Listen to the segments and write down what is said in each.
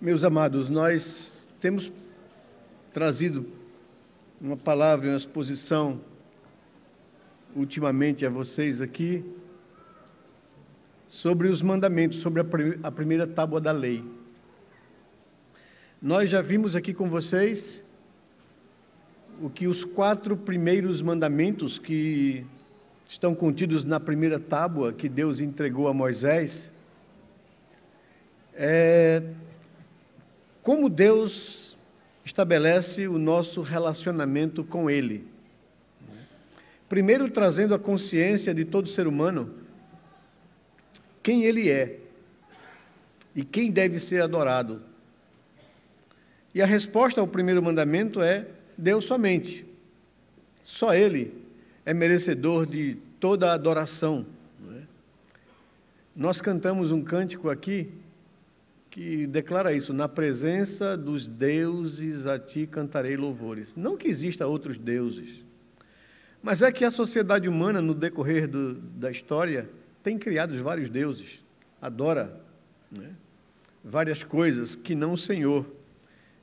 Meus amados, nós temos trazido uma palavra, uma exposição ultimamente a vocês aqui sobre os mandamentos, sobre a primeira tábua da lei. Nós já vimos aqui com vocês o que os 4 primeiros mandamentos que estão contidos na primeira tábua que Deus entregou a Moisés, como Deus estabelece o nosso relacionamento com Ele. Primeiro, trazendo a consciência de todo ser humano, quem Ele é e quem deve ser adorado. E a resposta ao primeiro mandamento é Deus somente. Só Ele é merecedor de toda a adoração. Nós cantamos um cântico aqui que declara isso: na presença dos deuses a ti cantarei louvores. Não que exista outros deuses, mas é que a sociedade humana, no decorrer da história, tem criado vários deuses, adora várias coisas que não o Senhor.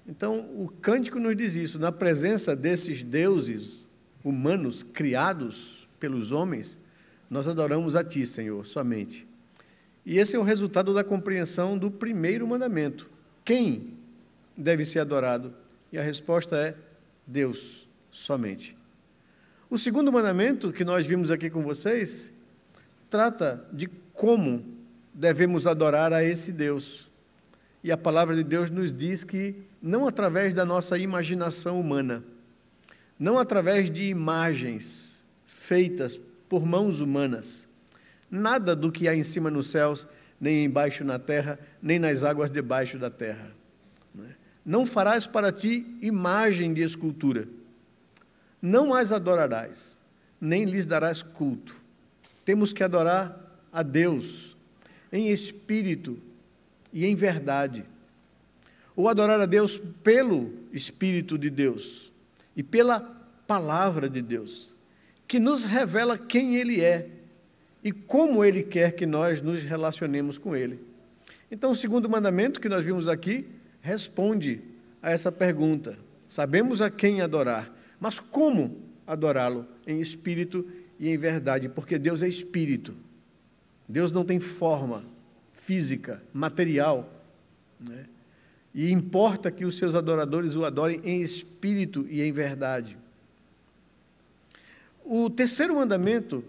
Então, o cântico nos diz isso: na presença desses deuses humanos criados pelos homens, nós adoramos a ti, Senhor, somente. E esse é o resultado da compreensão do primeiro mandamento. Quem deve ser adorado? E a resposta é Deus somente. O segundo mandamento, que nós vimos aqui com vocês, trata de como devemos adorar a esse Deus. E a palavra de Deus nos diz que não através da nossa imaginação humana, não através de imagens feitas por mãos humanas, nada do que há em cima nos céus, nem embaixo na terra, nem nas águas debaixo da terra. Não farás para ti imagem de escultura, não as adorarás, nem lhes darás culto. Temos que adorar a Deus em espírito e em verdade, ou adorar a Deus pelo Espírito de Deus e pela Palavra de Deus, que nos revela quem Ele é e como Ele quer que nós nos relacionemos com Ele. Então, o segundo mandamento que nós vimos aqui responde a essa pergunta. Sabemos a quem adorar, mas como adorá-lo? Em espírito e em verdade, porque Deus é espírito. Deus não tem forma física, material, e importa que os seus adoradores o adorem em espírito e em verdade. O terceiro mandamento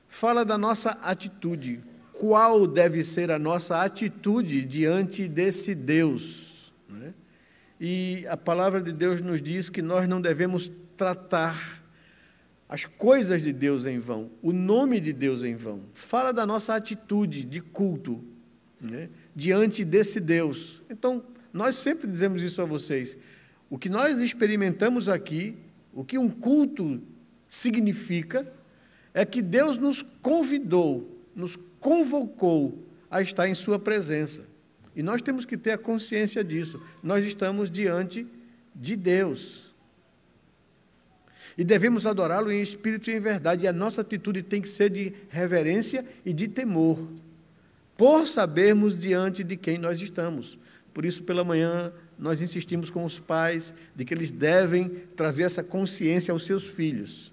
fala da nossa atitude. Qual deve ser a nossa atitude diante desse Deus? E a palavra de Deus nos diz que nós não devemos tratar as coisas de Deus em vão, o nome de Deus em vão. Fala da nossa atitude de culto, diante desse Deus. Então, nós sempre dizemos isso a vocês. O que nós experimentamos aqui, o que um culto significa, é que Deus nos convidou, nos convocou a estar em sua presença. E nós temos que ter a consciência disso. Nós estamos diante de Deus. E devemos adorá-lo em espírito e em verdade. E a nossa atitude tem que ser de reverência e de temor, por sabermos diante de quem nós estamos. Por isso, pela manhã, nós insistimos com os pais de que eles devem trazer essa consciência aos seus filhos,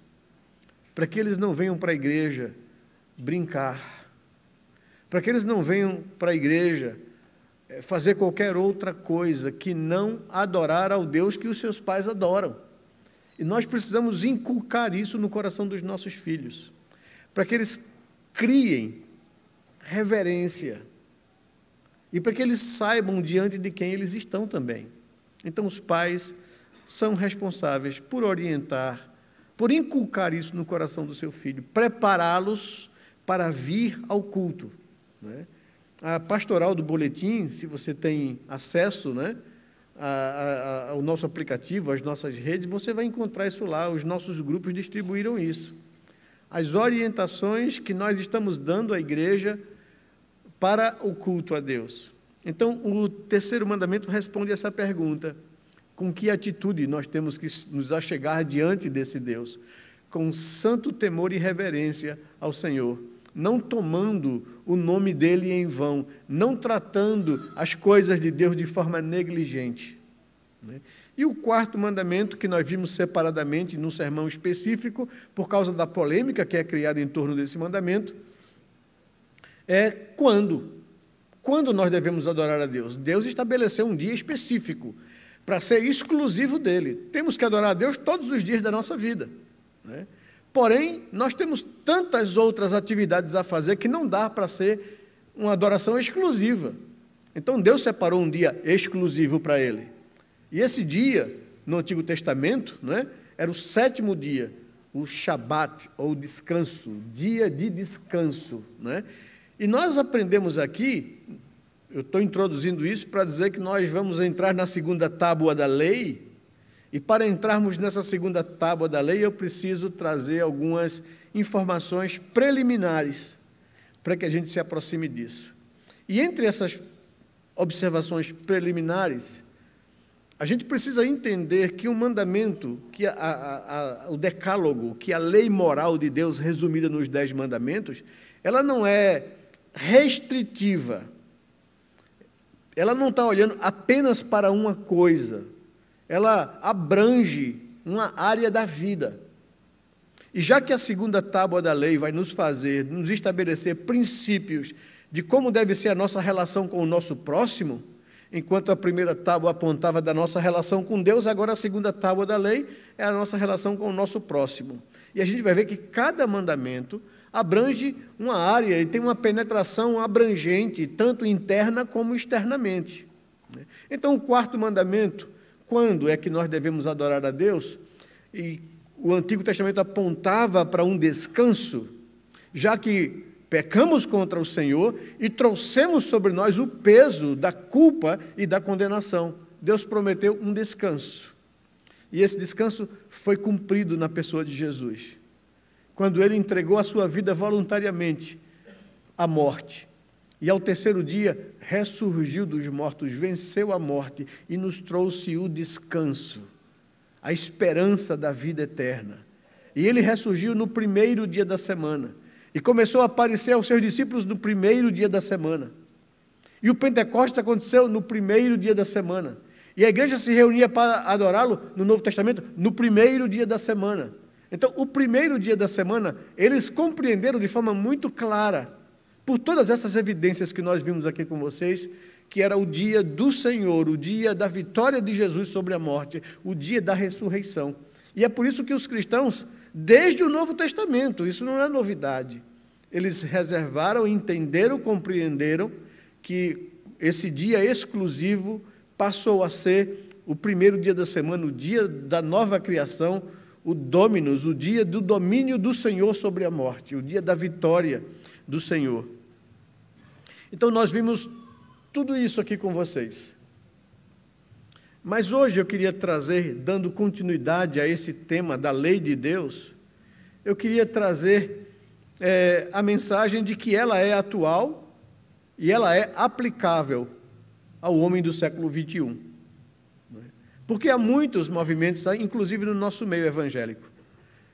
para que eles não venham para a igreja brincar, para que eles não venham para a igreja fazer qualquer outra coisa que não adorar ao Deus que os seus pais adoram. E nós precisamos inculcar isso no coração dos nossos filhos, para que eles criem reverência e para que eles saibam diante de quem eles estão também. Então, os pais são responsáveis por orientar, por inculcar isso no coração do seu filho, prepará-los para vir ao culto. A pastoral do boletim, se você tem acesso ao nosso aplicativo, às nossas redes, você vai encontrar isso lá. Os nossos grupos distribuíram isso. As orientações que nós estamos dando à igreja para o culto a Deus. Então, o terceiro mandamento responde essa pergunta: com que atitude nós temos que nos achegar diante desse Deus? Com santo temor e reverência ao Senhor, não tomando o nome dele em vão, não tratando as coisas de Deus de forma negligente. E o quarto mandamento, que nós vimos separadamente num sermão específico, por causa da polêmica que é criada em torno desse mandamento, é quando. Quando nós devemos adorar a Deus? Deus estabeleceu um dia específico para ser exclusivo dele. Temos que adorar a Deus todos os dias da nossa vida, né? Porém, nós temos tantas outras atividades a fazer que não dá para ser uma adoração exclusiva. Então, Deus separou um dia exclusivo para ele. E esse dia, no Antigo Testamento, né, era o 7º dia, o Shabat, ou descanso, dia de descanso, né? E nós aprendemos aqui, eu estou introduzindo isso para dizer que nós vamos entrar na segunda tábua da lei, e para entrarmos nessa segunda tábua da lei, eu preciso trazer algumas informações preliminares para que a gente se aproxime disso. E entre essas observações preliminares, a gente precisa entender que o mandamento, que o decálogo, que a lei moral de Deus resumida nos 10 mandamentos, ela não é restritiva. Ela não está olhando apenas para uma coisa. Ela abrange uma área da vida. E já que a segunda tábua da lei vai nos estabelecer princípios de como deve ser a nossa relação com o nosso próximo, enquanto a primeira tábua apontava da nossa relação com Deus, agora a segunda tábua da lei é a nossa relação com o nosso próximo. E a gente vai ver que cada mandamento abrange uma área e tem uma penetração abrangente, tanto interna como externamente. Então, o quarto mandamento, quando é que nós devemos adorar a Deus? E o Antigo Testamento apontava para um descanso, já que pecamos contra o Senhor e trouxemos sobre nós o peso da culpa e da condenação. Deus prometeu um descanso. E esse descanso foi cumprido na pessoa de Jesus, quando ele entregou a sua vida voluntariamente à morte. E ao 3º dia, ressurgiu dos mortos, venceu a morte e nos trouxe o descanso, a esperança da vida eterna. E ele ressurgiu no 1º dia da semana e começou a aparecer aos seus discípulos no 1º dia da semana. E o Pentecostes aconteceu no 1º dia da semana. E a igreja se reunia para adorá-lo no Novo Testamento no 1º dia da semana. Então, o 1º dia da semana, eles compreenderam de forma muito clara, por todas essas evidências que nós vimos aqui com vocês, que era o dia do Senhor, o dia da vitória de Jesus sobre a morte, o dia da ressurreição. E é por isso que os cristãos, desde o Novo Testamento, isso não é novidade, eles reservaram, entenderam, compreenderam que esse dia exclusivo passou a ser o 1º dia da semana, o dia da nova criação, o Dominus, o dia do domínio do Senhor sobre a morte, o dia da vitória do Senhor. Então, nós vimos tudo isso aqui com vocês. Mas hoje eu queria trazer, dando continuidade a esse tema da lei de Deus, eu queria trazer a mensagem de que ela é atual e ela é aplicável ao homem do século XXI. Porque há muitos movimentos, inclusive no nosso meio evangélico,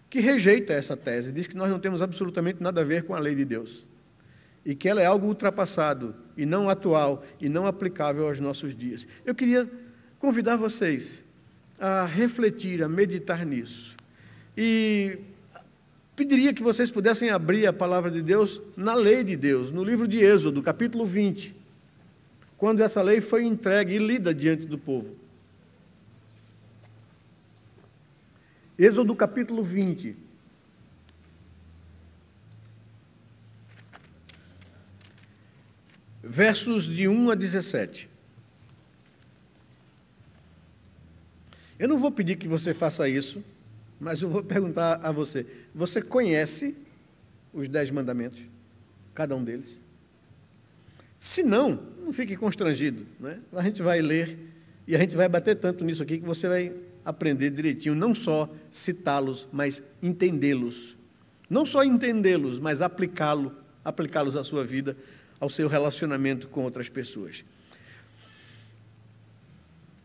que rejeita essa tese, diz que nós não temos absolutamente nada a ver com a lei de Deus, e que ela é algo ultrapassado, e não atual, e não aplicável aos nossos dias. Eu queria convidar vocês a refletir, a meditar nisso, e pediria que vocês pudessem abrir a palavra de Deus na lei de Deus, no livro de Êxodo, capítulo 20, quando essa lei foi entregue e lida diante do povo. Êxodo capítulo 20. Versos de 1 a 17. Eu não vou pedir que você faça isso, mas eu vou perguntar a você. Você conhece os 10 mandamentos? Cada um deles? Se não, não fique constrangido, né? A gente vai ler e a gente vai bater tanto nisso aqui que você vai aprender direitinho, não só citá-los, mas entendê-los. Não só entendê-los, mas aplicá-los à sua vida, ao seu relacionamento com outras pessoas.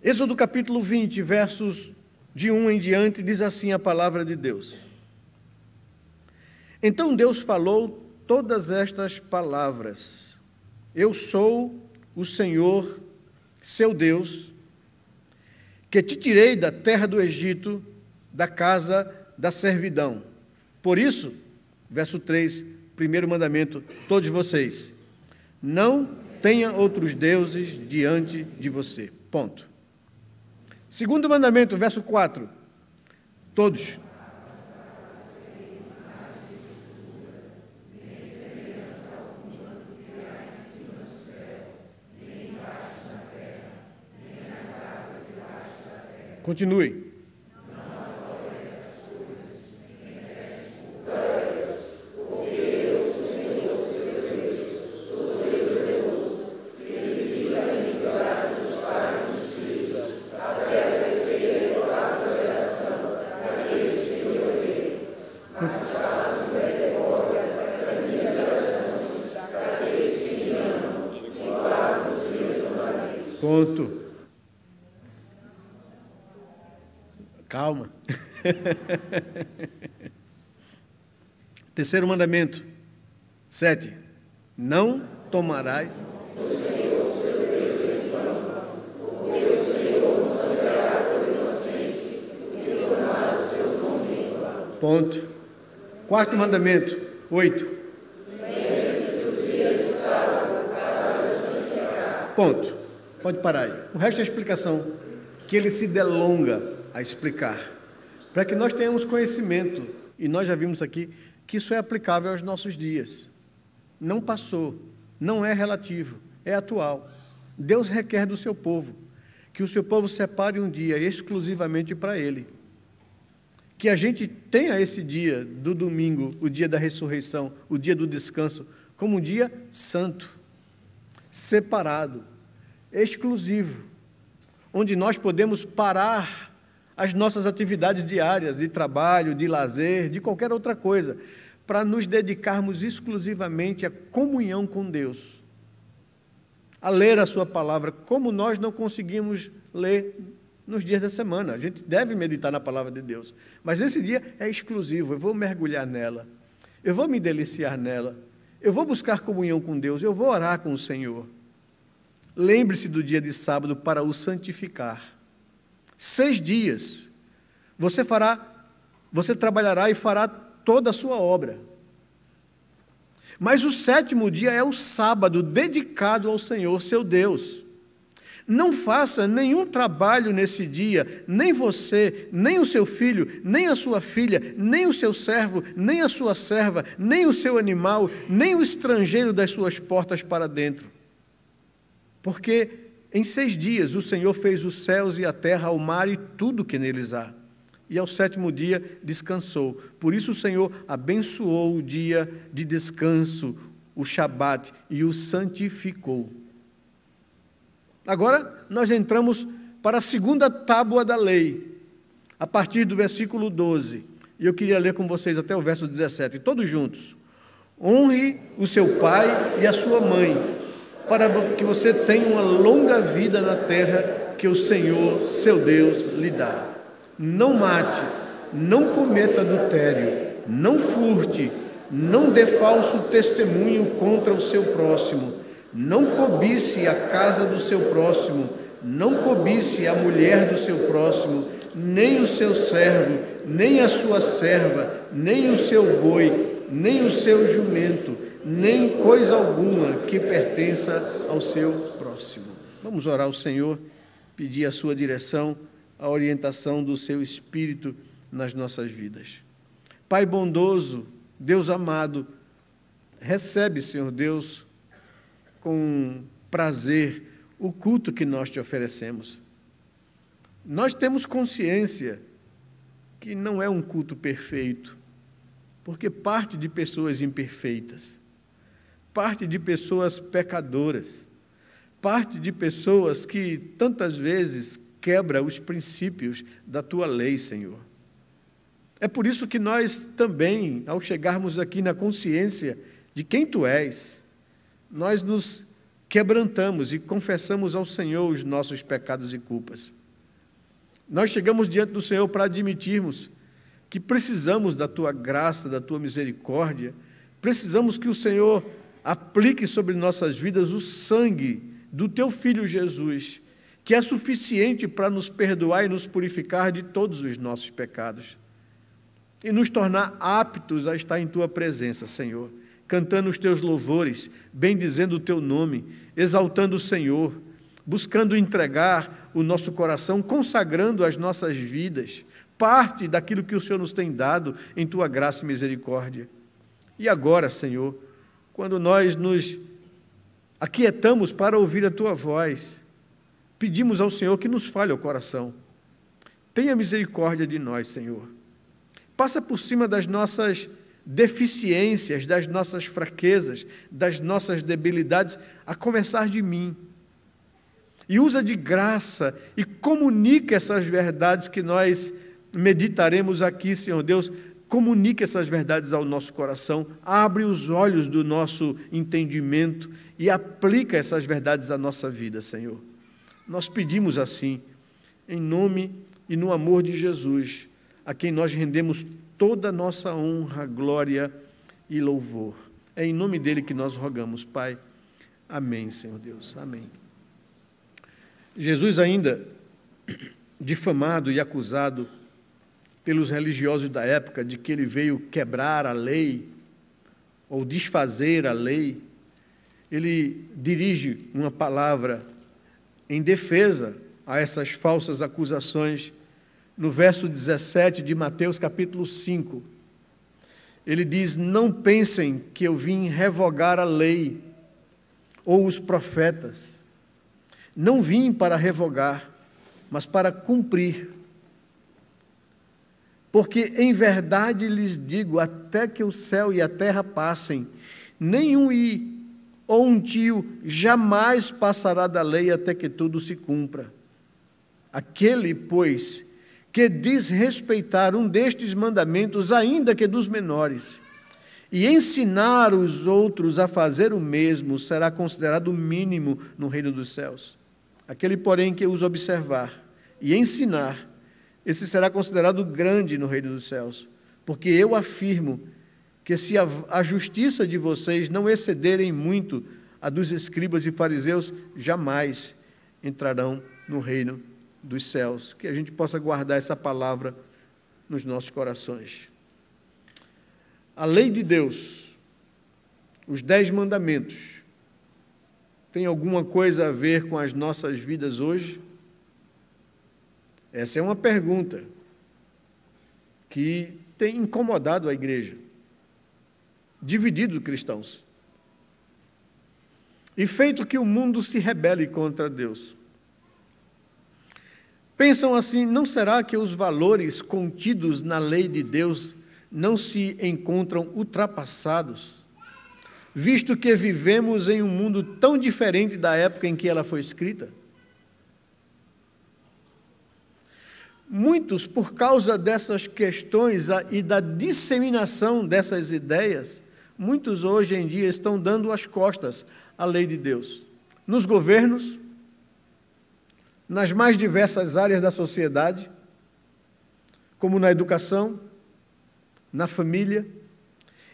Êxodo capítulo 20, versos de 1 em diante, diz assim a palavra de Deus. Então Deus falou todas estas palavras: eu sou o Senhor, seu Deus, que te tirei da terra do Egito, da casa da servidão. Por isso, verso 3, primeiro mandamento, todos vocês, não tenha outros deuses diante de você. Ponto. Segundo mandamento, verso 4, todos. Continue. Ponto. Calma. Terceiro mandamento, 7. Não tomarás. Ponto. Quarto mandamento, 8. Ponto. Pode parar aí. O resto é a explicação, que ele se delonga a explicar, para que nós tenhamos conhecimento, e nós já vimos aqui que isso é aplicável aos nossos dias. Não passou, não é relativo, é atual. Deus requer do seu povo que o seu povo separe um dia exclusivamente para Ele. Que a gente tenha esse dia do domingo, o dia da ressurreição, o dia do descanso, como um dia santo, separado, exclusivo, onde nós podemos parar as nossas atividades diárias, de trabalho, de lazer, de qualquer outra coisa, para nos dedicarmos exclusivamente à comunhão com Deus, a ler a sua palavra, como nós não conseguimos ler nos dias da semana. A gente deve meditar na palavra de Deus, mas esse dia é exclusivo, eu vou mergulhar nela, eu vou me deliciar nela, eu vou buscar comunhão com Deus, eu vou orar com o Senhor. Lembre-se do dia de sábado para o santificar. 6 dias, você trabalhará e fará toda a sua obra. Mas o 7º dia é o sábado, dedicado ao Senhor, seu Deus. Não faça nenhum trabalho nesse dia, nem você, nem o seu filho, nem a sua filha, nem o seu servo, nem a sua serva, nem o seu animal, nem o estrangeiro das suas portas para dentro. Porque em 6 dias o Senhor fez os céus e a terra, o mar e tudo que neles há. E ao 7º dia descansou. Por isso o Senhor abençoou o dia de descanso, o Shabat, e o santificou. Agora nós entramos para a segunda tábua da lei, a partir do versículo 12. E eu queria ler com vocês até o verso 17, todos juntos. Honre o seu pai e a sua mãe, para que você tenha uma longa vida na terra que o Senhor, seu Deus, lhe dá. Não mate, não cometa adultério, não furte, não dê falso testemunho contra o seu próximo, não cobice a casa do seu próximo, não cobice a mulher do seu próximo, nem o seu servo, nem a sua serva, nem o seu boi, nem o seu jumento, nem coisa alguma que pertença ao seu próximo. Vamos orar ao Senhor, pedir a sua direção, a orientação do seu Espírito nas nossas vidas. Pai bondoso, Deus amado, recebe, Senhor Deus, com prazer o culto que nós te oferecemos. Nós temos consciência que não é um culto perfeito, porque parte de pessoas imperfeitas, parte de pessoas pecadoras, parte de pessoas que tantas vezes quebra os princípios da tua lei, Senhor. É por isso que nós também, ao chegarmos aqui na consciência de quem tu és, nós nos quebrantamos e confessamos ao Senhor os nossos pecados e culpas. Nós chegamos diante do Senhor para admitirmos que precisamos da tua graça, da tua misericórdia, Precisamos que o Senhor aplique sobre nossas vidas o sangue do Teu Filho Jesus, que é suficiente para nos perdoar e nos purificar de todos os nossos pecados. E nos tornar aptos a estar em Tua presença, Senhor, cantando os Teus louvores, bendizendo o Teu nome, exaltando o Senhor, buscando entregar o nosso coração, consagrando as nossas vidas, parte daquilo que o Senhor nos tem dado em Tua graça e misericórdia. E agora, Senhor, quando nós nos aquietamos para ouvir a Tua voz, pedimos ao Senhor que nos fale o coração. Tenha misericórdia de nós, Senhor. Passa por cima das nossas deficiências, das nossas fraquezas, das nossas debilidades, a começar de mim. E usa de graça e comunica essas verdades que nós meditaremos aqui, Senhor Deus. Comunica essas verdades ao nosso coração, abre os olhos do nosso entendimento e aplica essas verdades à nossa vida, Senhor. Nós pedimos assim, em nome e no amor de Jesus, a quem nós rendemos toda a nossa honra, glória e louvor. É em nome dele que nós rogamos, Pai. Amém, Senhor Deus. Amém. Jesus, ainda difamado e acusado pelos religiosos da época de que ele veio quebrar a lei ou desfazer a lei, ele dirige uma palavra em defesa a essas falsas acusações. No verso 17 de Mateus, capítulo 5, ele diz: não pensem que eu vim revogar a lei ou os profetas. Não vim para revogar, mas para cumprir. Porque em verdade lhes digo, até que o céu e a terra passem, nenhum i ou um tio jamais passará da lei até que tudo se cumpra. Aquele, pois, que desrespeitar um destes mandamentos, ainda que dos menores, e ensinar os outros a fazer o mesmo, será considerado mínimo no reino dos céus. Aquele, porém, que os observar e ensinar, esse será considerado grande no reino dos céus. Porque eu afirmo que se a justiça de vocês não excederem muito a dos escribas e fariseus, jamais entrarão no reino dos céus. Que a gente possa guardar essa palavra nos nossos corações. A lei de Deus, os 10 mandamentos, tem alguma coisa a ver com as nossas vidas hoje? Essa é uma pergunta que tem incomodado a igreja, dividido cristãos, e feito que o mundo se rebele contra Deus. Pensam assim: não será que os valores contidos na lei de Deus não se encontram ultrapassados, visto que vivemos em um mundo tão diferente da época em que ela foi escrita? Muitos, por causa dessas questões e da disseminação dessas ideias, muitos hoje em dia estão dando as costas à lei de Deus. Nos governos, nas mais diversas áreas da sociedade, como na educação, na família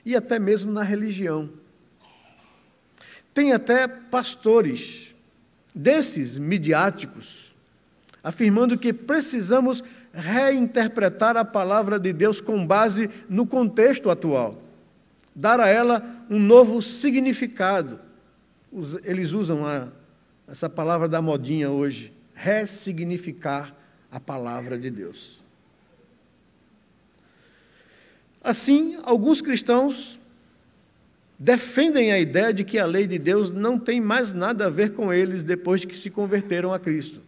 e até mesmo na religião. Tem até pastores desses midiáticos afirmando que precisamos reinterpretar a palavra de Deus com base no contexto atual, dar a ela um novo significado. Eles usam essa palavra da modinha hoje, ressignificar a palavra de Deus. Assim, alguns cristãos defendem a ideia de que a lei de Deus não tem mais nada a ver com eles depois de que se converteram a Cristo.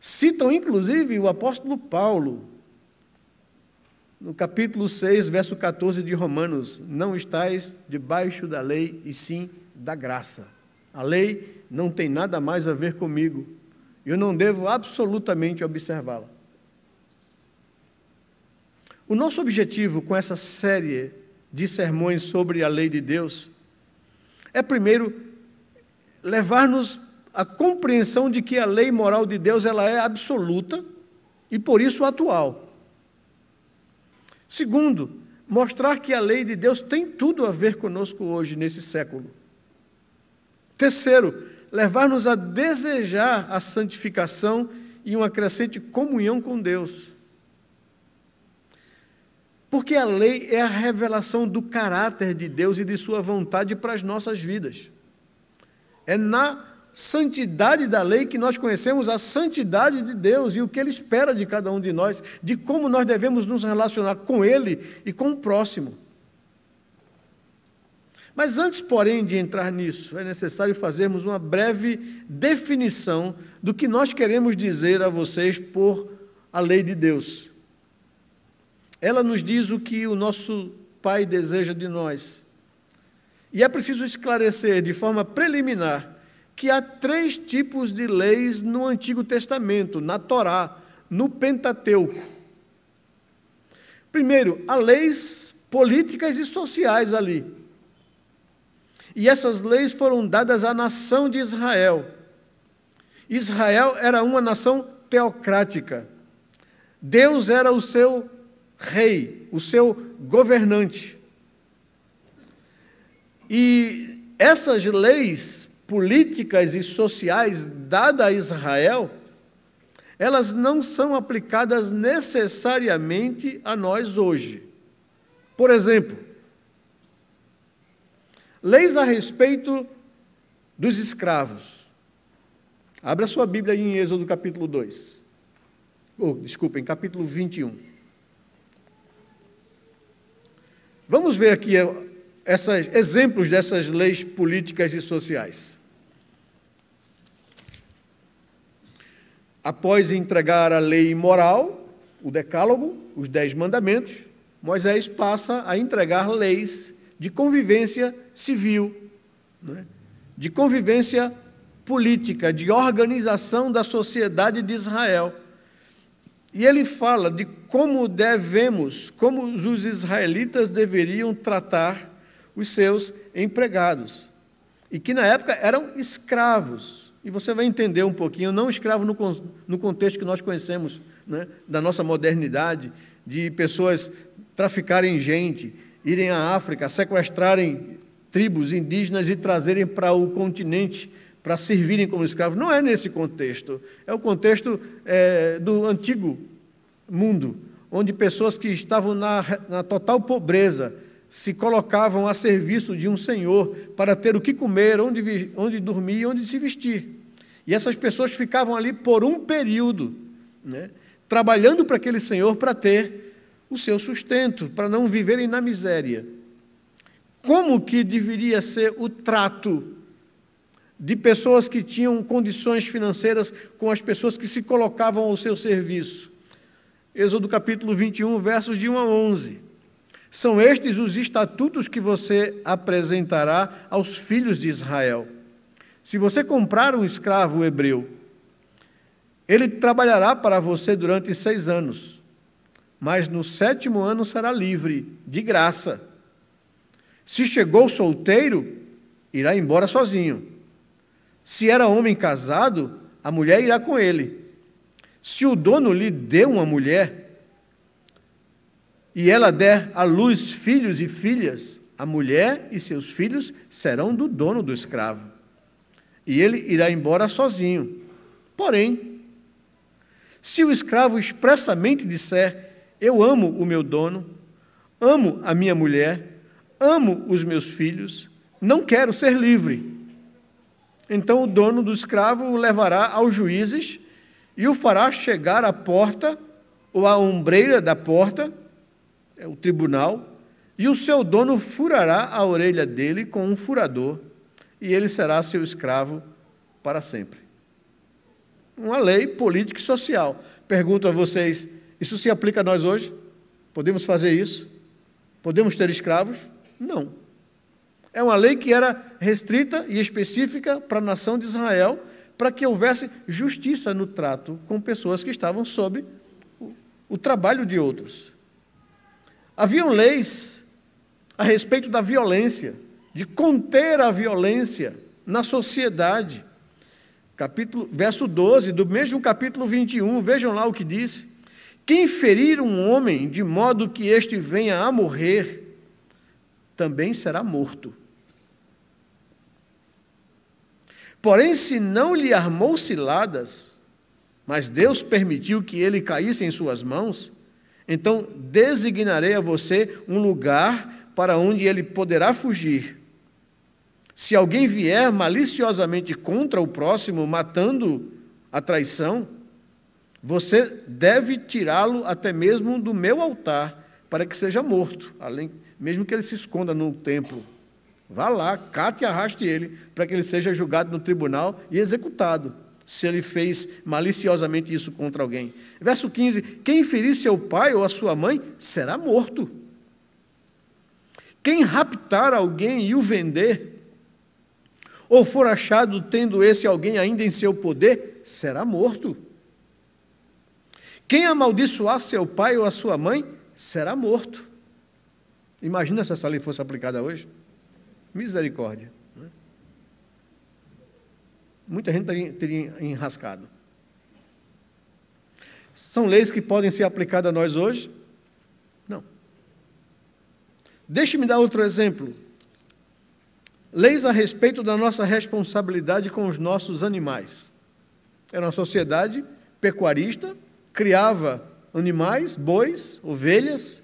Citam, inclusive, o apóstolo Paulo, no capítulo 6, verso 14 de Romanos: não estais debaixo da lei, e sim da graça. A lei não tem nada mais a ver comigo, eu não devo absolutamente observá-la. O nosso objetivo com essa série de sermões sobre a lei de Deus é, primeiro, levar-nos à compreensão de que a lei moral de Deus ela é absoluta e, por isso, atual. Segundo, mostrar que a lei de Deus tem tudo a ver conosco hoje, nesse século. Terceiro, levar-nos a desejar a santificação e uma crescente comunhão com Deus. Porque a lei é a revelação do caráter de Deus e de sua vontade para as nossas vidas. É na santidade da lei que nós conhecemos a santidade de Deus e o que Ele espera de cada um de nós, de como nós devemos nos relacionar com Ele e com o próximo. Mas antes, porém, de entrar nisso, é necessário fazermos uma breve definição do que nós queremos dizer a vocês por a lei de Deus. Ela nos diz o que o nosso Pai deseja de nós. E é preciso esclarecer de forma preliminar que há 3 tipos de leis no Antigo Testamento, na Torá, no Pentateuco. Primeiro, há leis políticas e sociais ali. E essas leis foram dadas à nação de Israel. Israel era uma nação teocrática. Deus era o seu rei, o seu governante. E essas leis políticas e sociais dadas a Israel, elas não são aplicadas necessariamente a nós hoje. Por exemplo, leis a respeito dos escravos. Abra sua Bíblia aí em Êxodo capítulo 2. Desculpem, capítulo 21. Vamos ver aqui exemplos dessas leis políticas e sociais. Após entregar a lei moral, o decálogo, os 10 mandamentos, Moisés passa a entregar leis de convivência civil, de convivência política, de organização da sociedade de Israel. E ele fala de como os israelitas deveriam tratar os seus empregados, e que na época eram escravos. E você vai entender um pouquinho, não escravo no contexto que nós conhecemos, da nossa modernidade, de pessoas traficarem gente, irem à África, sequestrarem tribos indígenas e trazerem para o continente para servirem como escravos. Não é nesse contexto, é o contexto do antigo mundo, onde pessoas que estavam na total pobreza se colocavam a serviço de um senhor para ter o que comer, onde dormir e onde se vestir. E essas pessoas ficavam ali por um período, trabalhando para aquele senhor para ter o seu sustento, para não viverem na miséria. Como que deveria ser o trato de pessoas que tinham condições financeiras com as pessoas que se colocavam ao seu serviço? Êxodo capítulo 21, versos de 1 a 11. São estes os estatutos que você apresentará aos filhos de Israel. Se você comprar um escravo hebreu, ele trabalhará para você durante 6 anos, mas no 7º ano será livre, de graça. Se chegou solteiro, irá embora sozinho. Se era homem casado, a mulher irá com ele. Se o dono lhe deu uma mulher, e ela der à luz filhos e filhas, a mulher e seus filhos serão do dono do escravo, e ele irá embora sozinho. Porém, se o escravo expressamente disser: eu amo o meu dono, amo a minha mulher, amo os meus filhos, não quero ser livre, então o dono do escravo o levará aos juízes e o fará chegar à porta ou à ombreira da porta, o tribunal, e o seu dono furará a orelha dele com um furador, e ele será seu escravo para sempre. Uma lei política e social. Pergunto a vocês, isso se aplica a nós hoje? Podemos fazer isso? Podemos ter escravos? Não. É uma lei que era restrita e específica para a nação de Israel, para que houvesse justiça no trato com pessoas que estavam sob o trabalho de outros. Haviam leis a respeito da violência, de conter a violência na sociedade. Verso 12, do mesmo capítulo 21, vejam lá o que diz: Quem ferir um homem de modo que este venha a morrer, também será morto. Porém, se não lhe armou ciladas, mas Deus permitiu que ele caísse em suas mãos, então designarei a você um lugar para onde ele poderá fugir. Se alguém vier maliciosamente contra o próximo, matando a traição, você deve tirá-lo até mesmo do meu altar, para que seja morto, mesmo que ele se esconda no templo. Vá lá, cate e arraste ele, para que ele seja julgado no tribunal e executado, se ele fez maliciosamente isso contra alguém. Verso 15, quem ferir seu pai ou a sua mãe, será morto. Quem raptar alguém e o vender, ou for achado tendo esse alguém ainda em seu poder, será morto. Quem amaldiçoar seu pai ou a sua mãe, será morto. Imagina se essa lei fosse aplicada hoje. Misericórdia. Muita gente teria enrascado. São leis que podem ser aplicadas a nós hoje? Não. Deixe-me dar outro exemplo. Leis a respeito da nossa responsabilidade com os nossos animais. Era uma sociedade pecuarista, criava animais, bois, ovelhas.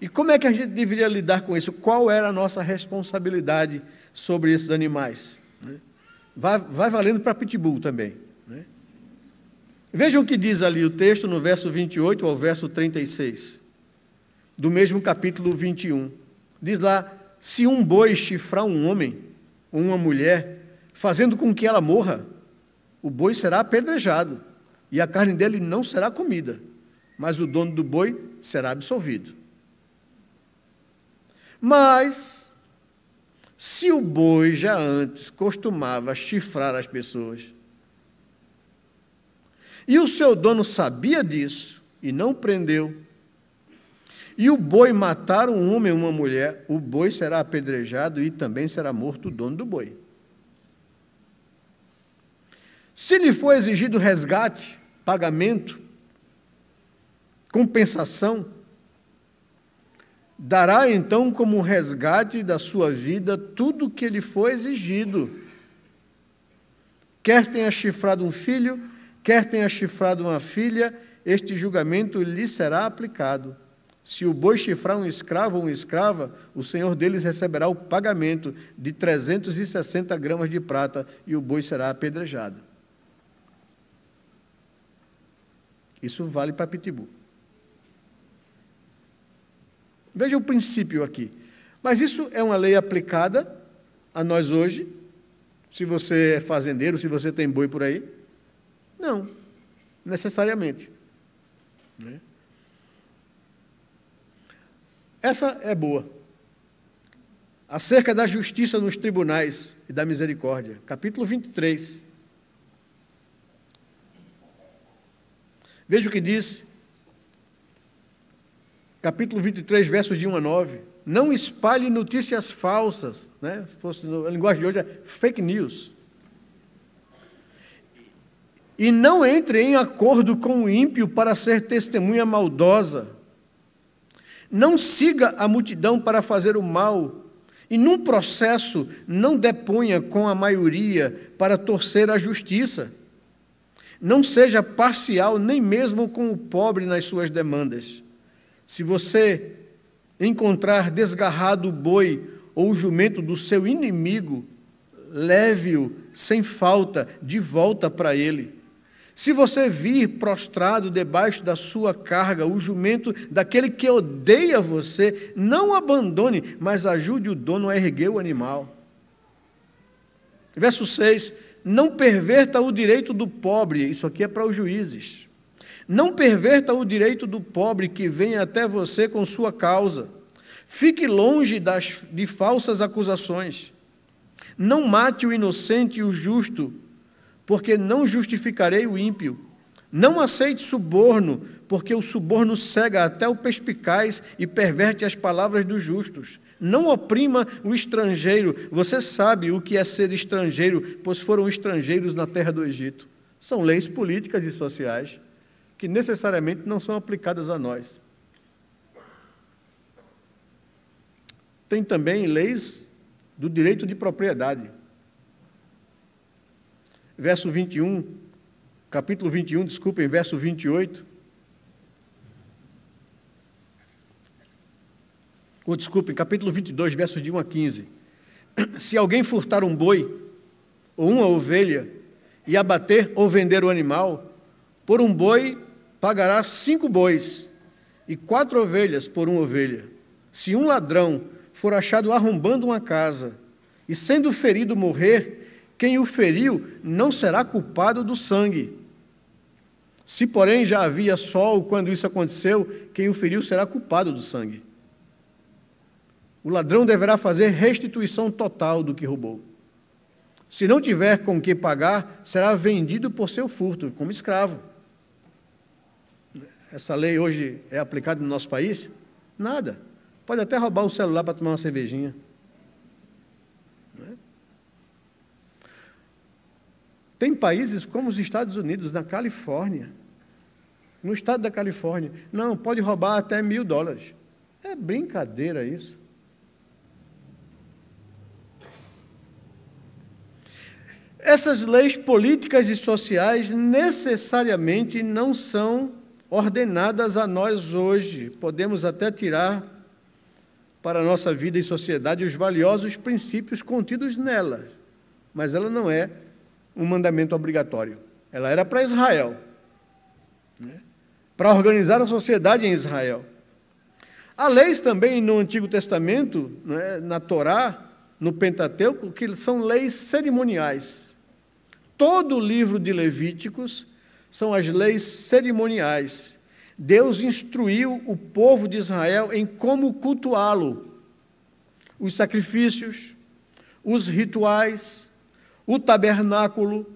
E como é que a gente deveria lidar com isso? Qual era a nossa responsabilidade sobre esses animais? Vai valendo para pitbull também. Vejam o que diz ali o texto no verso 28 ao verso 36, do mesmo capítulo 21. Diz lá, se um boi chifrar um homem ou uma mulher, fazendo com que ela morra, o boi será apedrejado, e a carne dele não será comida, mas o dono do boi será absolvido. Mas, se o boi já antes costumava chifrar as pessoas, e o seu dono sabia disso, e não prendeu, e o boi matar um homem ou uma mulher, o boi será apedrejado e também será morto o dono do boi. Se lhe for exigido resgate, pagamento, compensação, dará então como resgate da sua vida tudo o que lhe for exigido. Quer tenha chifrado um filho, quer tenha chifrado uma filha, este julgamento lhe será aplicado. Se o boi chifrar um escravo ou uma escrava, o senhor deles receberá o pagamento de 360 gramas de prata e o boi será apedrejado. Isso vale para pitbull. Veja o princípio aqui. Mas isso é uma lei aplicada a nós hoje? Se você é fazendeiro, se você tem boi por aí? Não, necessariamente. Essa é boa. Acerca da justiça nos tribunais e da misericórdia. Capítulo 23. Veja o que diz. Capítulo 23, versos de 1 a 9. Não espalhe notícias falsas, né? Se fosse a linguagem de hoje, é fake news. E não entre em acordo com o ímpio para ser testemunha maldosa. Não siga a multidão para fazer o mal, e num processo não deponha com a maioria para torcer a justiça. Não seja parcial nem mesmo com o pobre nas suas demandas. Se você encontrar desgarrado o boi ou o jumento do seu inimigo, leve-o sem falta de volta para ele. Se você vir prostrado debaixo da sua carga o jumento daquele que odeia você, não abandone, mas ajude o dono a erguer o animal. Verso 6, não perverta o direito do pobre, isso aqui é para os juízes. Não perverta o direito do pobre que vem até você com sua causa. Fique longe de falsas acusações. Não mate o inocente e o justo, porque não justificarei o ímpio. Não aceite suborno, porque o suborno cega até o perspicaz e perverte as palavras dos justos. Não oprima o estrangeiro. Você sabe o que é ser estrangeiro, pois foram estrangeiros na terra do Egito. São leis políticas e sociais. que necessariamente não são aplicadas a nós. Tem também leis do direito de propriedade. Verso 21, capítulo 21, desculpem, verso 28. Ou desculpem, capítulo 22, versos de 1 a 15. Se alguém furtar um boi ou uma ovelha e abater ou vender o animal, por um boi pagará 5 bois e 4 ovelhas por uma ovelha. Se um ladrão for achado arrombando uma casa e sendo ferido morrer, quem o feriu não será culpado do sangue. Se, porém, já havia sol quando isso aconteceu, quem o feriu será culpado do sangue. O ladrão deverá fazer restituição total do que roubou. Se não tiver com que pagar, será vendido por seu furto, como escravo. Essa lei hoje é aplicada no nosso país? Nada. Pode até roubar um celular para tomar uma cervejinha. Tem países como os Estados Unidos, na Califórnia, no estado da Califórnia, não, pode roubar até $1.000. É brincadeira isso. Essas leis políticas e sociais necessariamente não são ordenadas a nós hoje. Podemos até tirar para a nossa vida e sociedade os valiosos princípios contidos nelas, mas ela não é um mandamento obrigatório. Ela era para Israel, né? Para organizar a sociedade em Israel. Há leis também no Antigo Testamento, né, na Torá, no Pentateuco, que são leis cerimoniais. Todo o livro de Levíticos são as leis cerimoniais. Deus instruiu o povo de Israel em como cultuá-lo. Os sacrifícios, os rituais, o tabernáculo,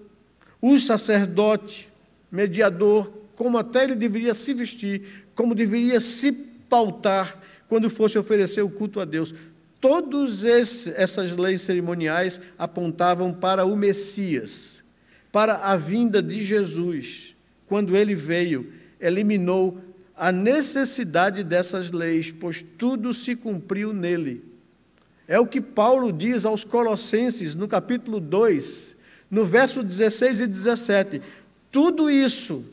o sacerdote, mediador, como até ele deveria se vestir, como deveria se pautar quando fosse oferecer o culto a Deus. Todas essas leis cerimoniais apontavam para o Messias, para a vinda de Jesus. Quando ele veio, eliminou a necessidade dessas leis, pois tudo se cumpriu nele. É o que Paulo diz aos Colossenses, no capítulo 2, no verso 16 e 17. Tudo isso,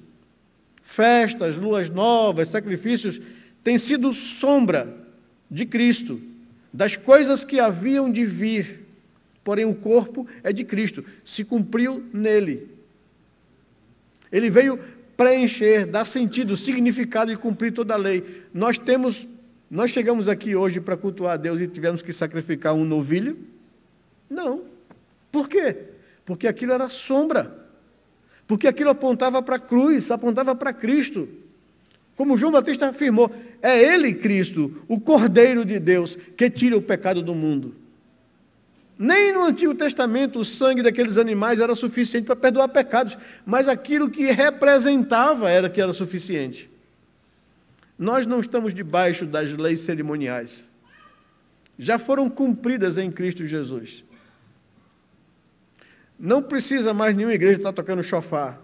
festas, luas novas, sacrifícios, tem sido sombra de Cristo, das coisas que haviam de vir. Porém, o corpo é de Cristo, se cumpriu nele. Ele veio preencher, dar sentido, significado e cumprir toda a lei. Nós chegamos aqui hoje para cultuar a Deus e tivemos que sacrificar um novilho? Não. Por quê? Porque aquilo era sombra. Porque aquilo apontava para a cruz, apontava para Cristo. Como João Batista afirmou, é Ele, Cristo, o Cordeiro de Deus, que tira o pecado do mundo. Nem no Antigo Testamento o sangue daqueles animais era suficiente para perdoar pecados, mas aquilo que representava era que era suficiente. Nós não estamos debaixo das leis cerimoniais. Já foram cumpridas em Cristo Jesus. Não precisa mais nenhuma igreja estar tocando chofar,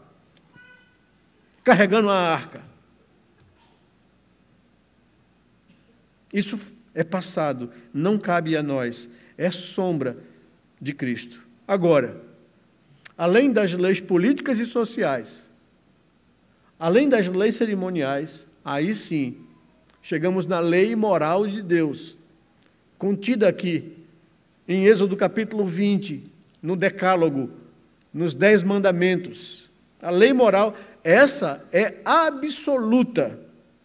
carregando uma arca. Isso é passado, não cabe a nós. É sombra de Cristo. Agora, além das leis políticas e sociais, além das leis cerimoniais, aí sim, chegamos na lei moral de Deus, contida aqui em Êxodo capítulo 20, no Decálogo, nos 10 mandamentos. A lei moral, essa é absoluta,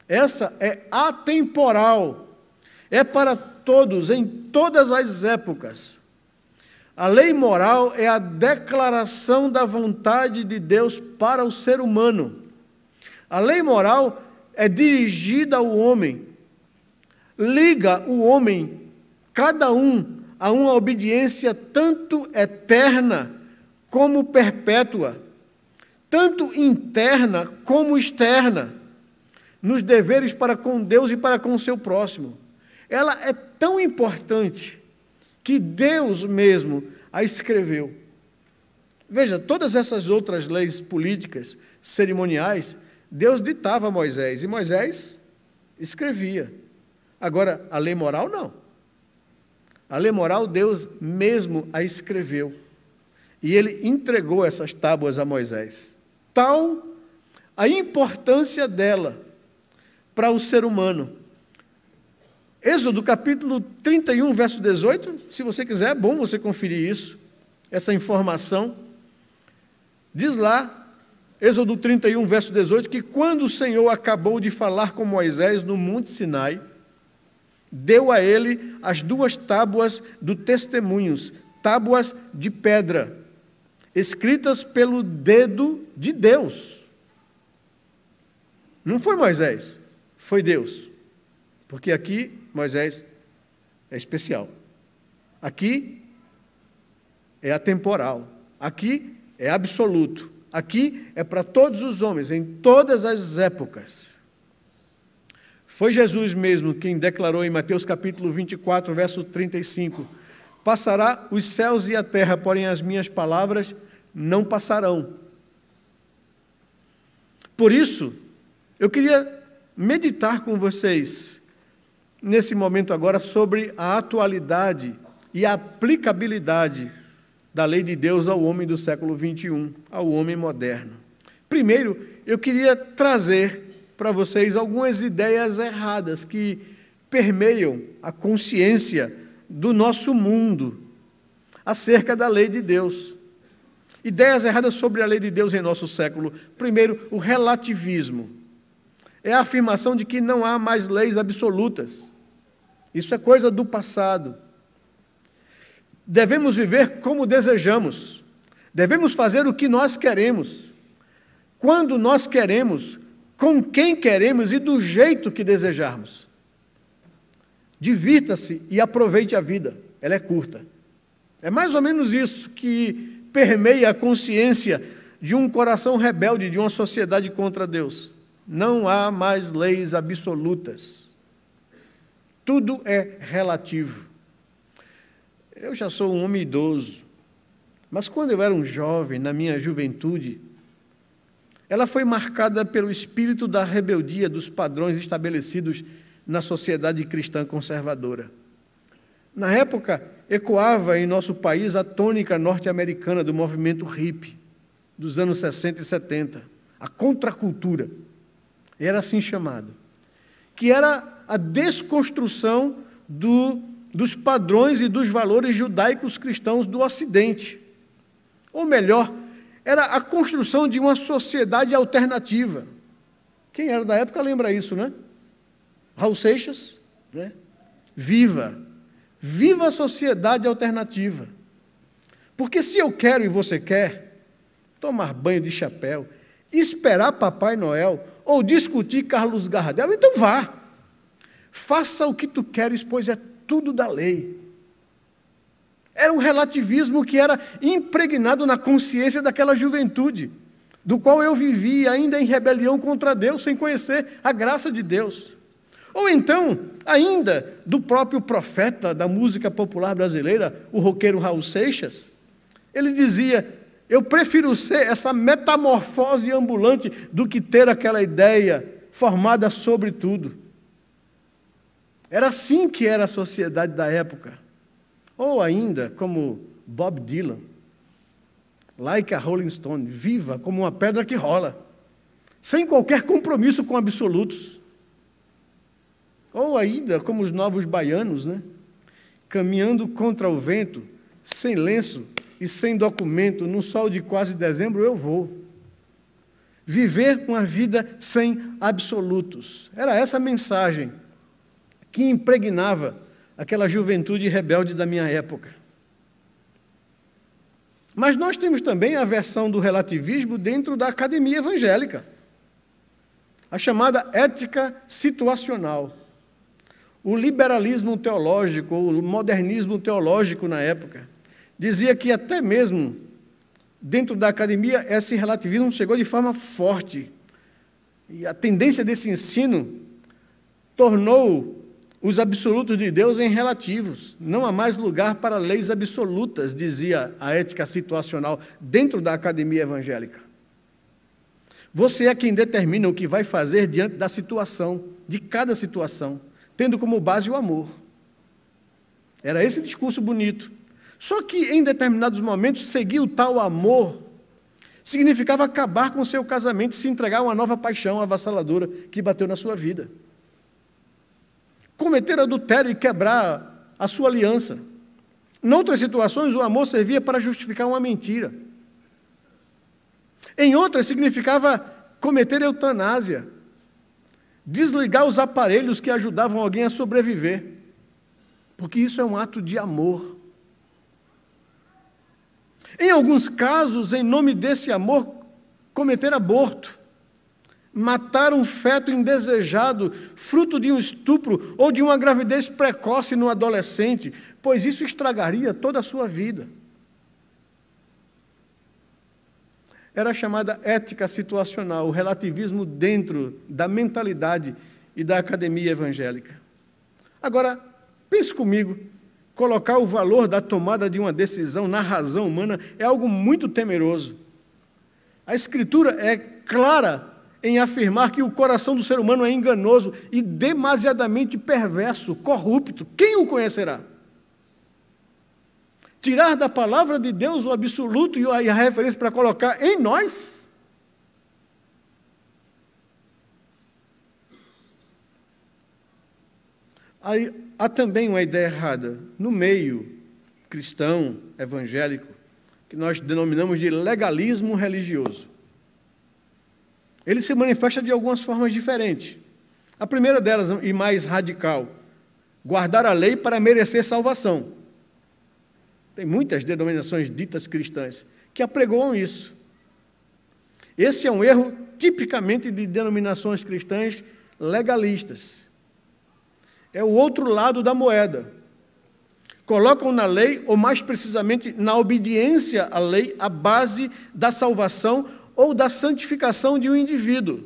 essa é atemporal, é para todos, em todas as épocas. A lei moral é a declaração da vontade de Deus para o ser humano. A lei moral é dirigida ao homem, liga o homem, cada um, a uma obediência tanto eterna como perpétua, tanto interna como externa, nos deveres para com Deus e para com o seu próximo. Ela é tão importante que Deus mesmo a escreveu. Veja, todas essas outras leis políticas, cerimoniais, Deus ditava a Moisés, e Moisés escrevia. Agora, a lei moral, não. A lei moral, Deus mesmo a escreveu. E ele entregou essas tábuas a Moisés. Tal a importância dela para o ser humano. Êxodo capítulo 31, verso 18, se você quiser, é bom você conferir isso, essa informação. Diz lá, Êxodo 31, verso 18, que quando o Senhor acabou de falar com Moisés no Monte Sinai, deu a ele as 2 tábuas do testemunhos, tábuas de pedra, escritas pelo dedo de Deus. Não foi Moisés, foi Deus. Porque aqui Moisés é especial. Aqui é atemporal. Aqui é absoluto. Aqui é para todos os homens, em todas as épocas. Foi Jesus mesmo quem declarou em Mateus capítulo 24, verso 35, passará os céus e a terra, porém as minhas palavras não passarão. Por isso, eu queria meditar com vocês, nesse momento agora, sobre a atualidade e a aplicabilidade da lei de Deus ao homem do século 21, ao homem moderno. Primeiro, eu queria trazer para vocês algumas ideias erradas que permeiam a consciência do nosso mundo acerca da lei de Deus. Ideias erradas sobre a lei de Deus em nosso século. Primeiro, o relativismo. É a afirmação de que não há mais leis absolutas. Isso é coisa do passado. Devemos viver como desejamos. Devemos fazer o que nós queremos, quando nós queremos, com quem queremos e do jeito que desejarmos. Divirta-se e aproveite a vida. Ela é curta. É mais ou menos isso que permeia a consciência de um coração rebelde, de uma sociedade contra Deus. Não há mais leis absolutas. Tudo é relativo. Eu já sou um homem idoso, mas quando eu era um jovem, na minha juventude, ela foi marcada pelo espírito da rebeldia dos padrões estabelecidos na sociedade cristã conservadora. Na época, ecoava em nosso país a tônica norte-americana do movimento hippie, dos anos 60 e 70, a contracultura, era assim chamado, que era a desconstrução dos padrões e dos valores judaicos cristãos do Ocidente. Ou melhor, era a construção de uma sociedade alternativa. Quem era da época lembra isso, né? Raul Seixas, né? Viva a sociedade alternativa. Porque se eu quero e você quer tomar banho de chapéu, esperar Papai Noel ou discutir Carlos Gardel, então vá. Faça o que tu queres, pois é tudo da lei. Era um relativismo que era impregnado na consciência daquela juventude, do qual eu vivia ainda em rebelião contra Deus, sem conhecer a graça de Deus. Ou então, ainda, do próprio profeta da música popular brasileira, o roqueiro Raul Seixas, ele dizia: eu prefiro ser essa metamorfose ambulante do que ter aquela ideia formada sobre tudo. Era assim que era a sociedade da época. Ou ainda, como Bob Dylan, like a Rolling Stone, viva como uma pedra que rola, sem qualquer compromisso com absolutos. Ou ainda, como os novos baianos, né? Caminhando contra o vento, sem lenço e sem documento, num sol de quase dezembro, eu vou. Viver uma vida sem absolutos. Era essa a mensagem que impregnava aquela juventude rebelde da minha época. Mas nós temos também a versão do relativismo dentro da academia evangélica, a chamada ética situacional. O liberalismo teológico, o modernismo teológico na época, dizia que até mesmo dentro da academia esse relativismo chegou de forma forte. E a tendência desse ensino tornou os absolutos de Deus em relativos. Não há mais lugar para leis absolutas, dizia a ética situacional, dentro da academia evangélica. Você é quem determina o que vai fazer diante da situação, de cada situação, tendo como base o amor. Era esse discurso bonito. Só que, em determinados momentos, seguir o tal amor significava acabar com o seu casamento e se entregar a uma nova paixão avassaladora que bateu na sua vida. Cometer adultério e quebrar a sua aliança. Em outras situações, o amor servia para justificar uma mentira. Em outras, significava cometer eutanásia, desligar os aparelhos que ajudavam alguém a sobreviver, porque isso é um ato de amor. Em alguns casos, em nome desse amor, cometer aborto, matar um feto indesejado, fruto de um estupro ou de uma gravidez precoce no adolescente, pois isso estragaria toda a sua vida. Era chamada ética situacional, o relativismo dentro da mentalidade e da academia evangélica. Agora, pense comigo, colocar o valor da tomada de uma decisão na razão humana é algo muito temeroso. A Escritura é clara em afirmar que o coração do ser humano é enganoso e demasiadamente perverso, corrupto. Quem o conhecerá? Tirar da palavra de Deus o absoluto e a referência para colocar em nós? Aí, há também uma ideia errada no meio cristão, evangélico, que nós denominamos de legalismo religioso. Ele se manifesta de algumas formas diferentes. A primeira delas, e mais radical, guardar a lei para merecer salvação. Tem muitas denominações ditas cristãs que apregoam isso. Esse é um erro tipicamente de denominações cristãs legalistas. É o outro lado da moeda. Colocam na lei, ou mais precisamente na obediência à lei, a base da salvação ou da santificação de um indivíduo.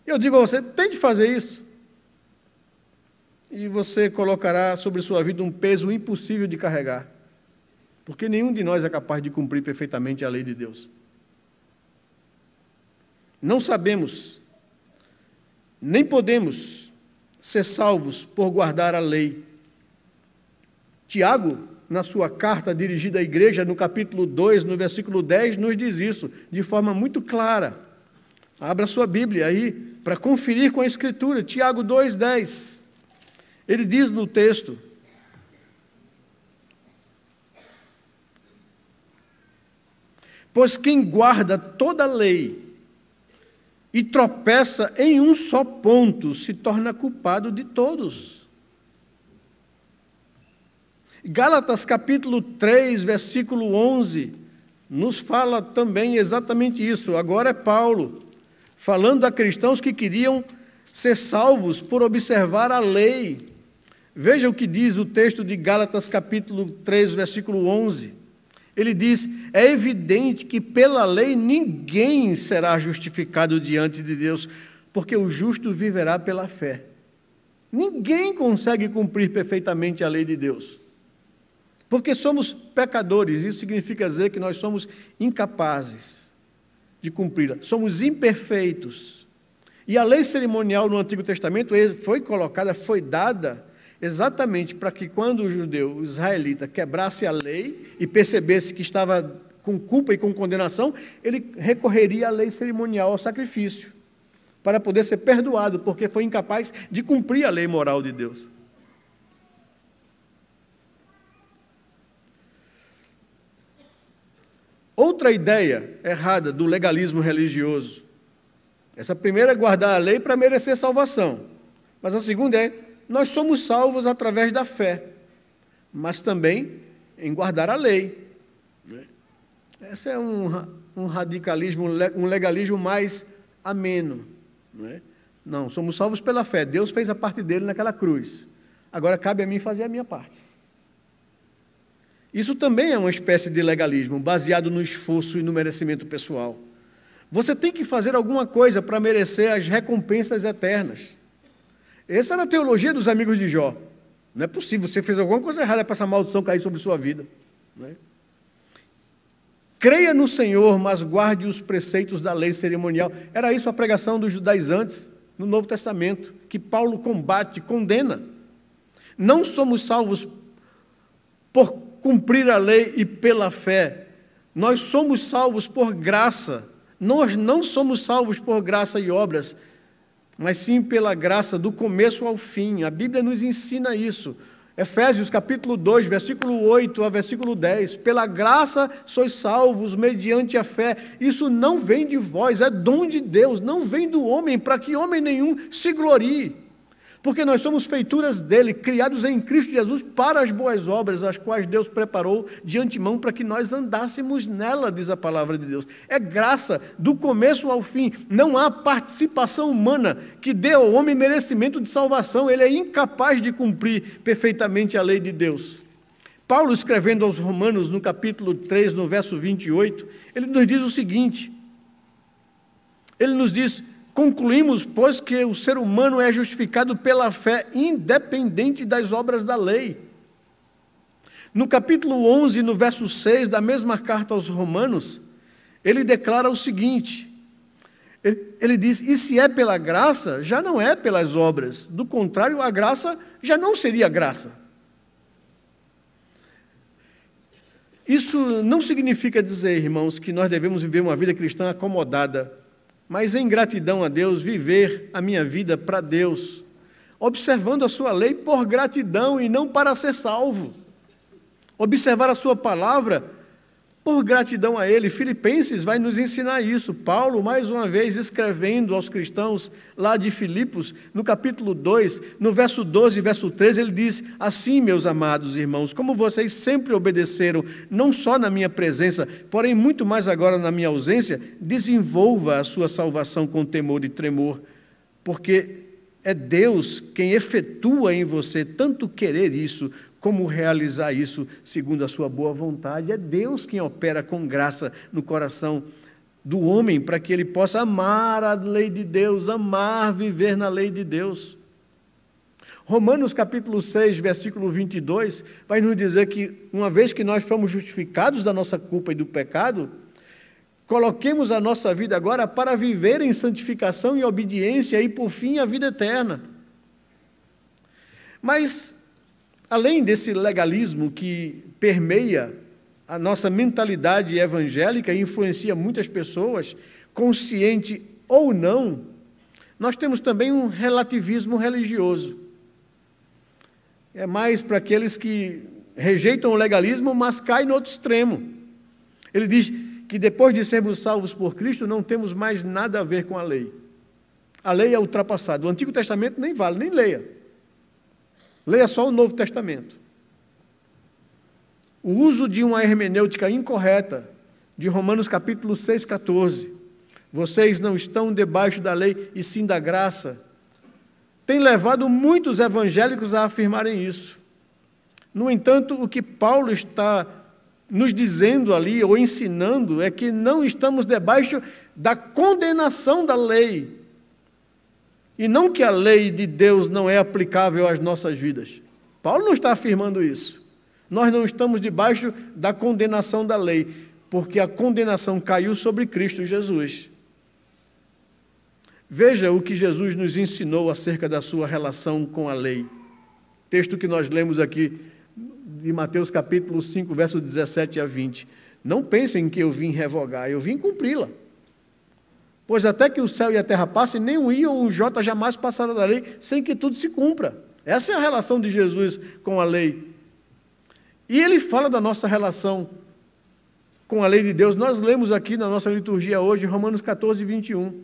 Eu digo a você, tente fazer isso. E você colocará sobre sua vida um peso impossível de carregar. Porque nenhum de nós é capaz de cumprir perfeitamente a lei de Deus. Não sabemos, nem podemos ser salvos por guardar a lei. Tiago, na sua carta dirigida à igreja, no capítulo 2, no versículo 10, nos diz isso de forma muito clara. Abra sua Bíblia aí para conferir com a Escritura. Tiago 2:10. Ele diz no texto: pois quem guarda toda a lei e tropeça em um só ponto se torna culpado de todos. Gálatas capítulo 3, versículo 11, nos fala também exatamente isso. Agora é Paulo, falando a cristãos que queriam ser salvos por observar a lei. Veja o que diz o texto de Gálatas capítulo 3, versículo 11. Ele diz: é evidente que pela lei ninguém será justificado diante de Deus, porque o justo viverá pela fé. Ninguém consegue cumprir perfeitamente a lei de Deus, porque somos pecadores. Isso significa dizer que nós somos incapazes de cumpri-la, somos imperfeitos. E a lei cerimonial no Antigo Testamento foi colocada, foi dada exatamente para que quando o judeu, o israelita, quebrasse a lei e percebesse que estava com culpa e com condenação, ele recorreria à lei cerimonial, ao sacrifício, para poder ser perdoado, porque foi incapaz de cumprir a lei moral de Deus. Outra ideia errada do legalismo religioso. Essa primeira é guardar a lei para merecer salvação. Mas a segunda é: nós somos salvos através da fé, mas também em guardar a lei. Esse é um radicalismo, um legalismo mais ameno. Não, somos salvos pela fé. Deus fez a parte dele naquela cruz. Agora cabe a mim fazer a minha parte. Isso também é uma espécie de legalismo, baseado no esforço e no merecimento pessoal. Você tem que fazer alguma coisa para merecer as recompensas eternas. Essa era a teologia dos amigos de Jó. Não é possível, você fez alguma coisa errada para essa maldição cair sobre sua vida. Não é? Creia no Senhor, mas guarde os preceitos da lei cerimonial. Era isso a pregação dos judaizantes no Novo Testamento, que Paulo combate, condena. Não somos salvos por cumprir a lei e pela fé. Nós somos salvos por graça. Nós não somos salvos por graça e obras, mas sim pela graça do começo ao fim. A Bíblia nos ensina isso. Efésios capítulo 2, versículo 8 a versículo 10. Pela graça sois salvos mediante a fé. Isso não vem de vós, é dom de Deus, não vem do homem, para que homem nenhum se glorie. Porque nós somos feituras dele, criados em Cristo Jesus para as boas obras, as quais Deus preparou de antemão para que nós andássemos nela, diz a palavra de Deus. É graça do começo ao fim. Não há participação humana que dê ao homem merecimento de salvação. Ele é incapaz de cumprir perfeitamente a lei de Deus. Paulo, escrevendo aos Romanos, no capítulo 3, no verso 28, ele nos diz o seguinte, ele nos diz: concluímos, pois, que o ser humano é justificado pela fé, independente das obras da lei. No capítulo 11, no verso 6, da mesma carta aos Romanos, ele declara o seguinte, ele diz: e se é pela graça, já não é pelas obras. Do contrário, a graça já não seria graça. Isso não significa dizer, irmãos, que nós devemos viver uma vida cristã acomodada, mas em gratidão a Deus, viver a minha vida para Deus, observando a sua lei por gratidão e não para ser salvo. Observar a sua palavra por gratidão a Ele. Filipenses vai nos ensinar isso. Paulo, mais uma vez, escrevendo aos cristãos lá de Filipos, no capítulo 2, no verso 12 e verso 13, ele diz: assim, meus amados irmãos, como vocês sempre obedeceram, não só na minha presença, porém muito mais agora na minha ausência, desenvolva a sua salvação com temor e tremor, porque é Deus quem efetua em você tanto querer isso, como realizar isso segundo a sua boa vontade. É Deus quem opera com graça no coração do homem, para que ele possa amar a lei de Deus, amar viver na lei de Deus. Romanos capítulo 6, versículo 22, vai nos dizer que, uma vez que nós fomos justificados da nossa culpa e do pecado, coloquemos a nossa vida agora para viver em santificação e obediência e, por fim, a vida eterna. Mas, além desse legalismo que permeia a nossa mentalidade evangélica e influencia muitas pessoas, consciente ou não, nós temos também um relativismo religioso. É mais para aqueles que rejeitam o legalismo, mas caem no outro extremo. Ele diz que depois de sermos salvos por Cristo, não temos mais nada a ver com a lei. A lei é ultrapassada. O Antigo Testamento nem vale, nem leia. Leia só o Novo Testamento. O uso de uma hermenêutica incorreta, de Romanos capítulo 6, 14, vocês não estão debaixo da lei e sim da graça, tem levado muitos evangélicos a afirmarem isso. No entanto, o que Paulo está nos dizendo ali, ou ensinando, é que não estamos debaixo da condenação da lei, e não que a lei de Deus não é aplicável às nossas vidas. Paulo não está afirmando isso. Nós não estamos debaixo da condenação da lei, porque a condenação caiu sobre Cristo Jesus. Veja o que Jesus nos ensinou acerca da sua relação com a lei. Texto que nós lemos aqui de Mateus capítulo 5, verso 17 a 20. Não pensem que eu vim revogar, eu vim cumpri-la. Pois até que o céu e a terra passem, nem um i ou um j jamais passará da lei, sem que tudo se cumpra. Essa é a relação de Jesus com a lei. E ele fala da nossa relação com a lei de Deus. Nós lemos aqui na nossa liturgia hoje, Romanos 14, 21.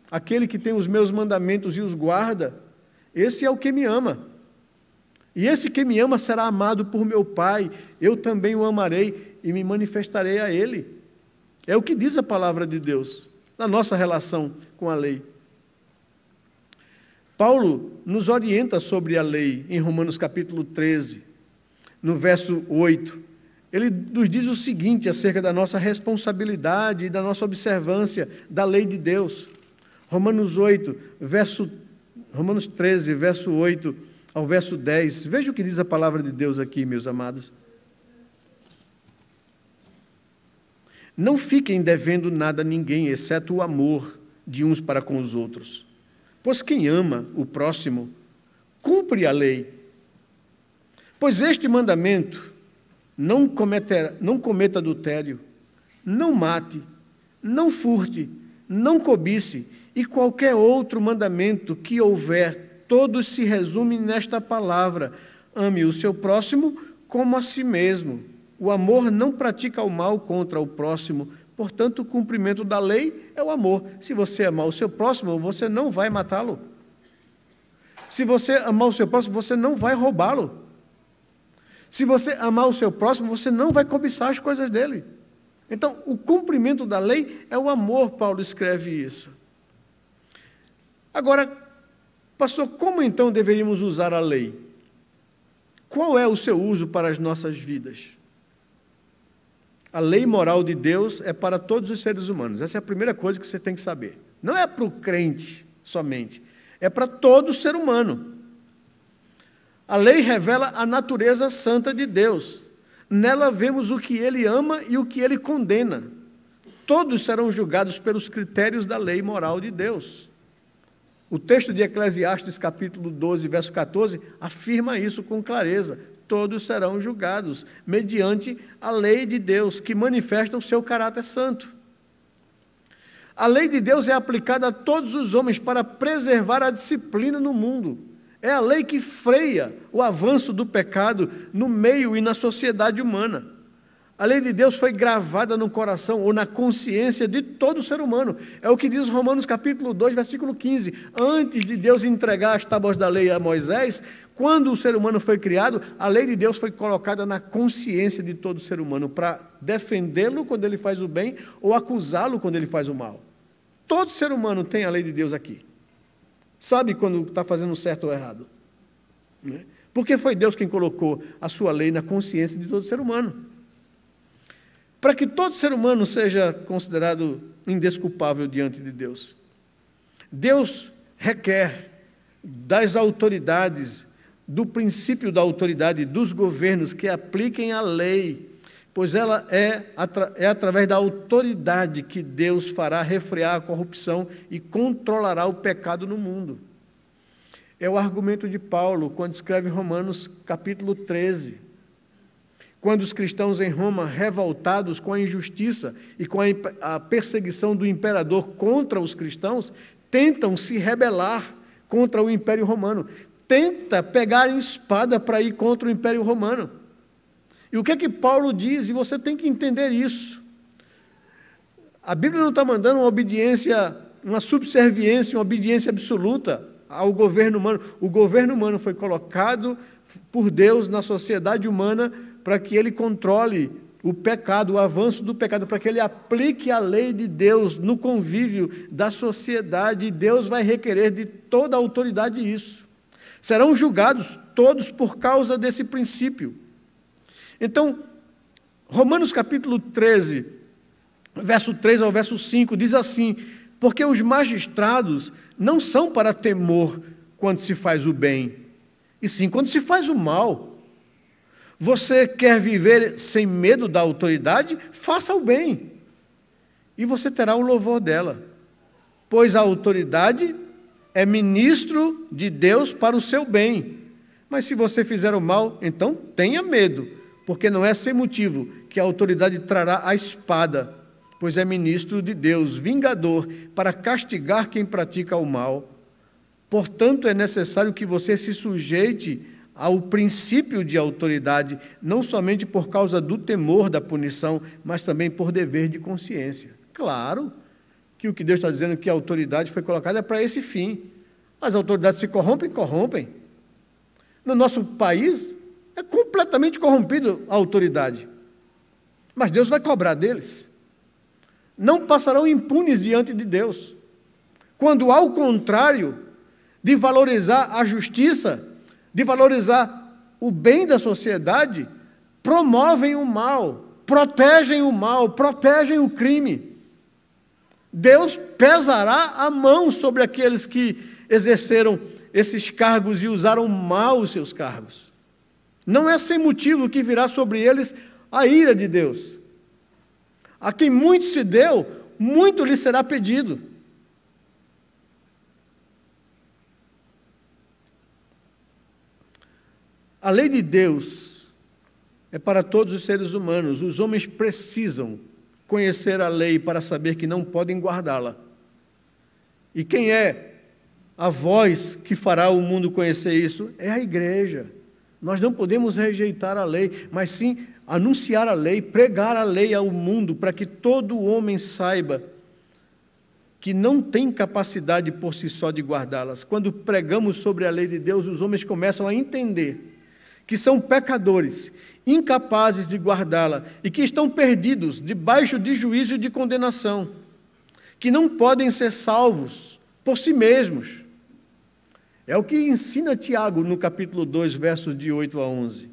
Aquele que tem os meus mandamentos e os guarda, esse é o que me ama. E esse que me ama será amado por meu Pai. Eu também o amarei e me manifestarei a ele. É o que diz a palavra de Deus na nossa relação com a lei. Paulo nos orienta sobre a lei em Romanos capítulo 13, no verso 8. Ele nos diz o seguinte acerca da nossa responsabilidade e da nossa observância da lei de Deus. Romanos 13, verso 8 ao verso 10. Veja o que diz a palavra de Deus aqui, meus amados. Não fiquem devendo nada a ninguém, exceto o amor de uns para com os outros. Pois quem ama o próximo, cumpre a lei. Pois este mandamento, não cometa adultério, não mate, não furte, não cobice, e qualquer outro mandamento que houver, todos se resumem nesta palavra: ame o seu próximo como a si mesmo. O amor não pratica o mal contra o próximo, portanto, o cumprimento da lei é o amor. Se você amar o seu próximo, você não vai matá-lo. Se você amar o seu próximo, você não vai roubá-lo. Se você amar o seu próximo, você não vai cobiçar as coisas dele. Então, o cumprimento da lei é o amor, Paulo escreve isso. Agora, pastor, como então deveríamos usar a lei? Qual é o seu uso para as nossas vidas? A lei moral de Deus é para todos os seres humanos. Essa é a primeira coisa que você tem que saber. Não é para o crente somente, é para todo ser humano. A lei revela a natureza santa de Deus. Nela vemos o que Ele ama e o que Ele condena. Todos serão julgados pelos critérios da lei moral de Deus. O texto de Eclesiastes, capítulo 12, verso 14, afirma isso com clareza. Todos serão julgados mediante a lei de Deus, que manifesta o seu caráter santo. A lei de Deus é aplicada a todos os homens para preservar a disciplina no mundo. É a lei que freia o avanço do pecado no meio e na sociedade humana. A lei de Deus foi gravada no coração ou na consciência de todo ser humano. É o que diz Romanos capítulo 2, versículo 15. Antes de Deus entregar as tábuas da lei a Moisés, quando o ser humano foi criado, a lei de Deus foi colocada na consciência de todo ser humano para defendê-lo quando ele faz o bem ou acusá-lo quando ele faz o mal. Todo ser humano tem a lei de Deus aqui. Sabe quando está fazendo certo ou errado. Porque foi Deus quem colocou a sua lei na consciência de todo ser humano. Para que todo ser humano seja considerado indesculpável diante de Deus. Deus requer das autoridades, do princípio da autoridade dos governos que apliquem a lei, pois ela é através da autoridade que Deus fará refrear a corrupção e controlará o pecado no mundo. É o argumento de Paulo quando escreve Romanos capítulo 13. Quando os cristãos em Roma, revoltados com a injustiça e com a perseguição do imperador contra os cristãos, tentam se rebelar contra o Império Romano. Tenta pegar a espada para ir contra o Império Romano. E o que é que Paulo diz? E você tem que entender isso. A Bíblia não está mandando uma obediência, uma subserviência, uma obediência absoluta ao governo humano. O governo humano foi colocado por Deus na sociedade humana para que ele controle o pecado, o avanço do pecado, para que ele aplique a lei de Deus no convívio da sociedade. E Deus vai requerer de toda a autoridade isso. Serão julgados todos por causa desse princípio. Então, Romanos capítulo 13, verso 3 ao verso 5, diz assim: porque os magistrados não são para temor quando se faz o bem, e sim quando se faz o mal. Você quer viver sem medo da autoridade? Faça o bem, e você terá o louvor dela, pois a autoridade é ministro de Deus para o seu bem. Mas se você fizer o mal, então tenha medo, porque não é sem motivo que a autoridade trará a espada, pois é ministro de Deus, vingador, para castigar quem pratica o mal. Portanto, é necessário que você se sujeite ao princípio de autoridade, não somente por causa do temor da punição, mas também por dever de consciência. Claro que o que Deus está dizendo que a autoridade foi colocada é para esse fim. As autoridades se corrompem. No nosso país, é completamente corrompido a autoridade. Mas Deus vai cobrar deles. Não passarão impunes diante de Deus. Quando, ao contrário, de valorizar a justiça, de valorizar o bem da sociedade, promovem o mal, protegem o mal, protegem o crime. Deus pesará a mão sobre aqueles que exerceram esses cargos e usaram mal os seus cargos. Não é sem motivo que virá sobre eles a ira de Deus. A quem muito se deu, muito lhe será pedido. A lei de Deus é para todos os seres humanos. Os homens precisam conhecer a lei para saber que não podem guardá-la. E quem é a voz que fará o mundo conhecer isso? É a igreja. Nós não podemos rejeitar a lei, mas sim anunciar a lei, pregar a lei ao mundo, para que todo homem saiba que não tem capacidade por si só de guardá-las. Quando pregamos sobre a lei de Deus, os homens começam a entender que são pecadores, incapazes de guardá-la e que estão perdidos debaixo de juízo e de condenação, que não podem ser salvos por si mesmos. É o que ensina Tiago no capítulo 2, versos de 8 a 11.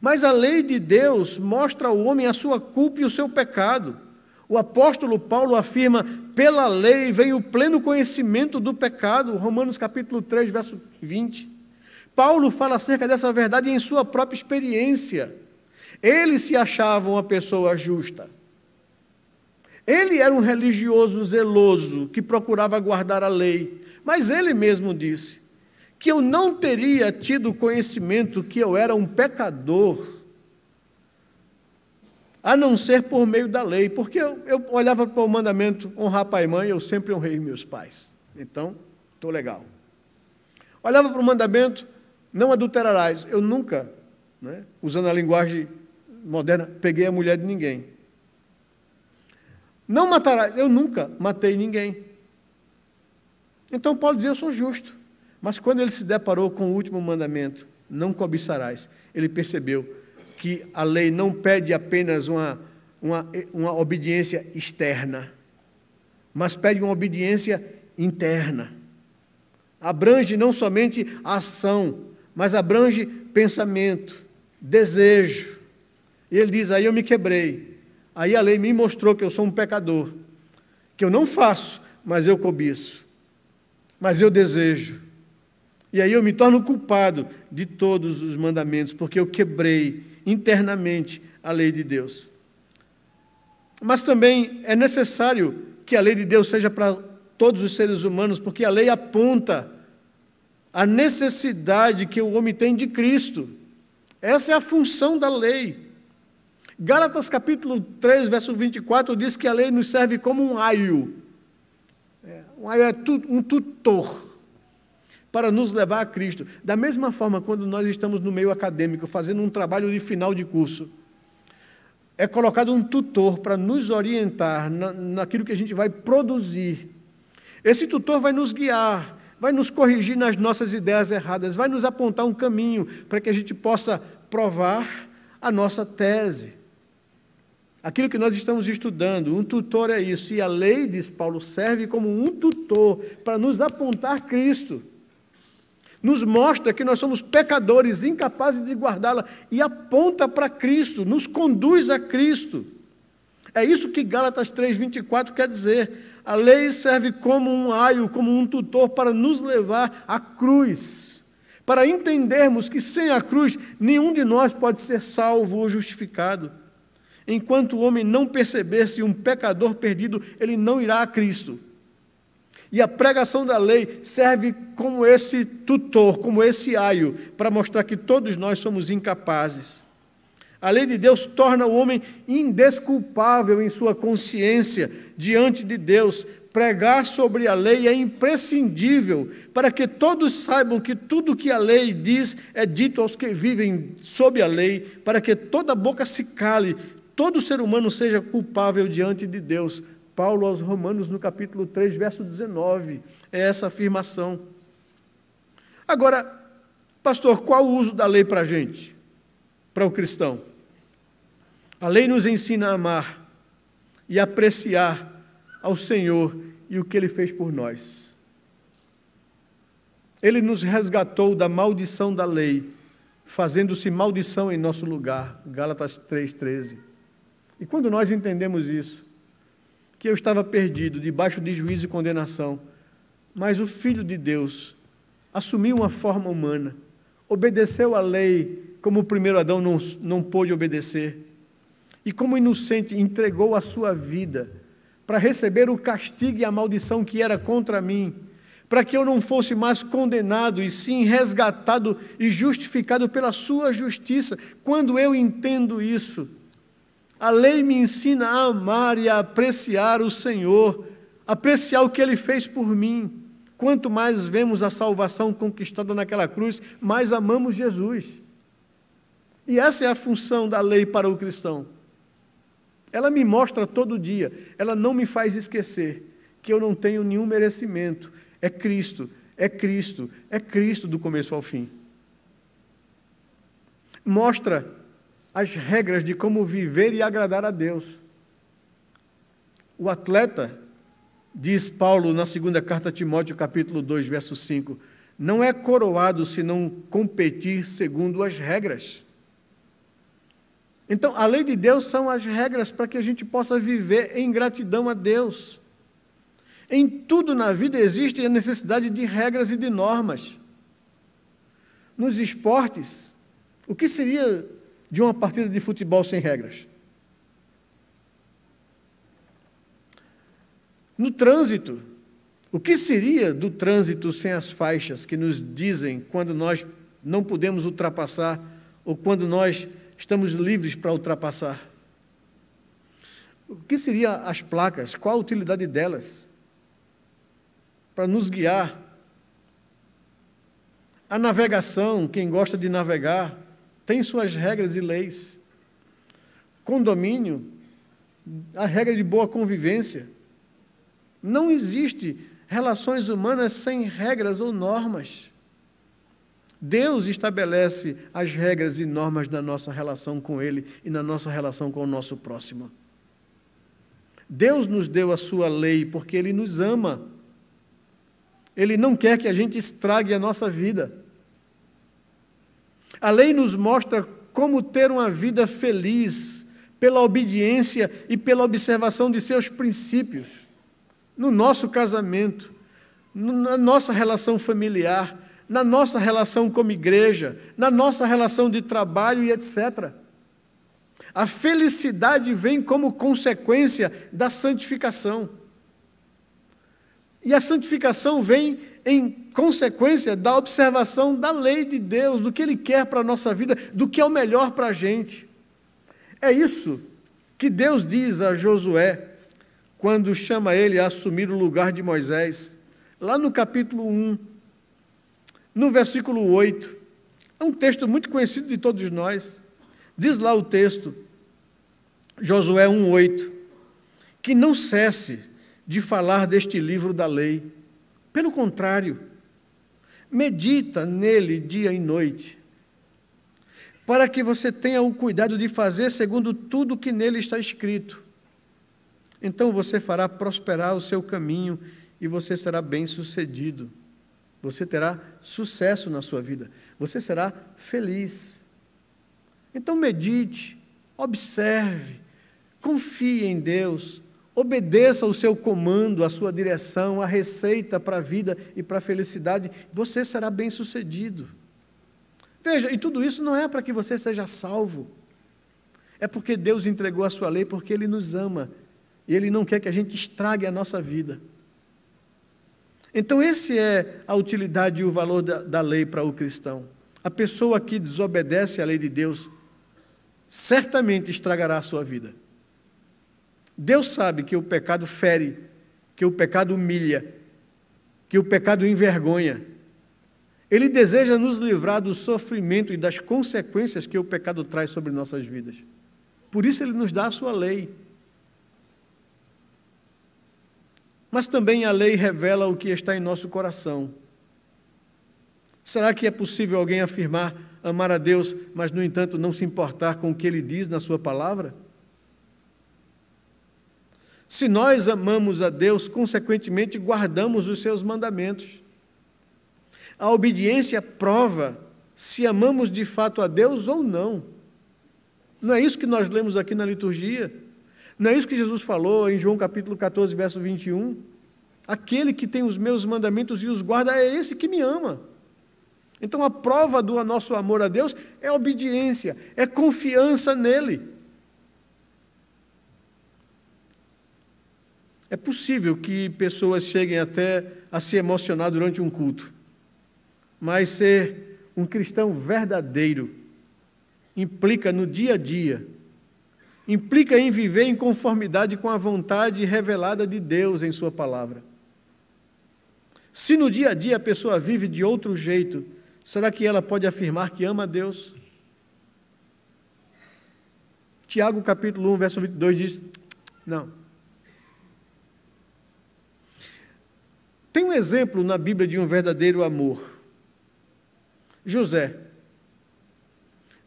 Mas a lei de Deus mostra ao homem a sua culpa e o seu pecado. O apóstolo Paulo afirma: pela lei vem o pleno conhecimento do pecado, Romanos capítulo 3, verso 20. Paulo fala acerca dessa verdade em sua própria experiência. Ele se achava uma pessoa justa. Ele era um religioso zeloso que procurava guardar a lei, mas ele mesmo disse que eu não teria tido conhecimento que eu era um pecador, a não ser por meio da lei, porque eu olhava para o mandamento honrar pai e mãe, eu sempre honrei meus pais. Então, estou legal. Olhava para o mandamento não adulterarás, eu nunca, usando a linguagem moderna, peguei a mulher de ninguém. Não matarás, eu nunca matei ninguém. Então Paulo dizia: eu sou justo. Mas quando ele se deparou com o último mandamento, não cobiçarás, ele percebeu que a lei não pede apenas uma obediência externa, mas pede uma obediência interna. Abrange não somente a ação, mas abrange pensamento, desejo. E ele diz: aí eu me quebrei. Aí a lei me mostrou que eu sou um pecador, que eu não faço, mas eu cobiço, mas eu desejo. E aí eu me torno culpado de todos os mandamentos, porque eu quebrei internamente a lei de Deus. Mas também é necessário que a lei de Deus seja para todos os seres humanos, porque a lei aponta a necessidade que o homem tem de Cristo. Essa é a função da lei. Gálatas capítulo 3, verso 24, diz que a lei nos serve como um aio. Um aio é um tutor para nos levar a Cristo. Da mesma forma, quando nós estamos no meio acadêmico, fazendo um trabalho de final de curso, é colocado um tutor para nos orientar naquilo que a gente vai produzir. Esse tutor vai nos guiar, vai nos corrigir nas nossas ideias erradas, vai nos apontar um caminho para que a gente possa provar a nossa tese. Aquilo que nós estamos estudando, um tutor é isso, e a lei, diz Paulo, serve como um tutor para nos apontar Cristo. Nos mostra que nós somos pecadores, incapazes de guardá-la, e aponta para Cristo, nos conduz a Cristo. É isso que Gálatas 3:24 quer dizer. A lei serve como um aio, como um tutor para nos levar à cruz, para entendermos que sem a cruz nenhum de nós pode ser salvo ou justificado. Enquanto o homem não perceber-se um pecador perdido, ele não irá a Cristo. E a pregação da lei serve como esse tutor, como esse aio, para mostrar que todos nós somos incapazes. A lei de Deus torna o homem indesculpável em sua consciência diante de Deus. Pregar sobre a lei é imprescindível para que todos saibam que tudo que a lei diz é dito aos que vivem sob a lei, para que toda boca se cale, todo ser humano seja culpável diante de Deus. Paulo aos Romanos, no capítulo 3, verso 19, é essa afirmação. Agora, pastor, qual o uso da lei para a gente, para o cristão? A lei nos ensina a amar e apreciar ao Senhor e o que Ele fez por nós. Ele nos resgatou da maldição da lei, fazendo-se maldição em nosso lugar. Gálatas 3:13. E quando nós entendemos isso, que eu estava perdido, debaixo de juízo e condenação, mas o Filho de Deus assumiu uma forma humana, obedeceu à lei como o primeiro Adão não pôde obedecer, e como inocente entregou a sua vida para receber o castigo e a maldição que era contra mim, para que eu não fosse mais condenado, e sim resgatado e justificado pela sua justiça. Quando eu entendo isso, a lei me ensina a amar e a apreciar o Senhor, apreciar o que Ele fez por mim. Quanto mais vemos a salvação conquistada naquela cruz, mais amamos Jesus. E essa é a função da lei para o cristão. Ela me mostra todo dia, ela não me faz esquecer que eu não tenho nenhum merecimento. É Cristo, é Cristo, é Cristo do começo ao fim. Mostra as regras de como viver e agradar a Deus. O atleta, diz Paulo na segunda carta a Timóteo, capítulo 2, verso 5, não é coroado se não competir segundo as regras. Então, a lei de Deus são as regras para que a gente possa viver em gratidão a Deus. Em tudo na vida existe a necessidade de regras e de normas. Nos esportes, o que seria de uma partida de futebol sem regras? No trânsito, o que seria do trânsito sem as faixas que nos dizem quando nós não podemos ultrapassar ou quando nós estamos livres para ultrapassar? O que seriam as placas? Qual a utilidade delas? Para nos guiar. A navegação, quem gosta de navegar, tem suas regras e leis. Condomínio, a regra de boa convivência. Não existe relações humanas sem regras ou normas. Deus estabelece as regras e normas da nossa relação com Ele e na nossa relação com o nosso próximo. Deus nos deu a sua lei porque Ele nos ama. Ele não quer que a gente estrague a nossa vida. A lei nos mostra como ter uma vida feliz pela obediência e pela observação de seus princípios. No nosso casamento, na nossa relação familiar, na nossa relação como igreja, na nossa relação de trabalho e etc. A felicidade vem como consequência da santificação. E a santificação vem em consequência da observação da lei de Deus, do que Ele quer para a nossa vida, do que é o melhor para a gente. É isso que Deus diz a Josué, quando chama ele a assumir o lugar de Moisés. Lá no capítulo 1, no versículo 8, é um texto muito conhecido de todos nós. Diz lá o texto, Josué 1:8, que não cesse de falar deste livro da lei. Pelo contrário, medita nele dia e noite, para que você tenha o cuidado de fazer segundo tudo que nele está escrito. Então você fará prosperar o seu caminho e você será bem-sucedido. Você terá sucesso na sua vida. Você será feliz. Então medite, observe, confie em Deus, obedeça o seu comando, a sua direção, a receita para a vida e para a felicidade. Você será bem-sucedido. Veja, e tudo isso não é para que você seja salvo. É porque Deus entregou a sua lei, porque Ele nos ama. E Ele não quer que a gente estrague a nossa vida. Então, esse é a utilidade e o valor da lei para o cristão. A pessoa que desobedece à lei de Deus, certamente estragará a sua vida. Deus sabe que o pecado fere, que o pecado humilha, que o pecado envergonha. Ele deseja nos livrar do sofrimento e das consequências que o pecado traz sobre nossas vidas. Por isso Ele nos dá a sua lei. Mas também a lei revela o que está em nosso coração. Será que é possível alguém afirmar amar a Deus, mas, no entanto, não se importar com o que Ele diz na sua palavra? Se nós amamos a Deus, consequentemente, guardamos os seus mandamentos. A obediência prova se amamos de fato a Deus ou não. Não é isso que nós lemos aqui na liturgia? Não é isso que Jesus falou em João capítulo 14, verso 21? Aquele que tem os meus mandamentos e os guarda é esse que me ama. Então a prova do nosso amor a Deus é obediência, é confiança nele. É possível que pessoas cheguem até a se emocionar durante um culto, mas ser um cristão verdadeiro implica no dia a dia, implica em viver em conformidade com a vontade revelada de Deus em sua palavra. Se no dia a dia a pessoa vive de outro jeito, será que ela pode afirmar que ama a Deus? Tiago capítulo 1, verso 22 diz, não. Tem um exemplo na Bíblia de um verdadeiro amor. José,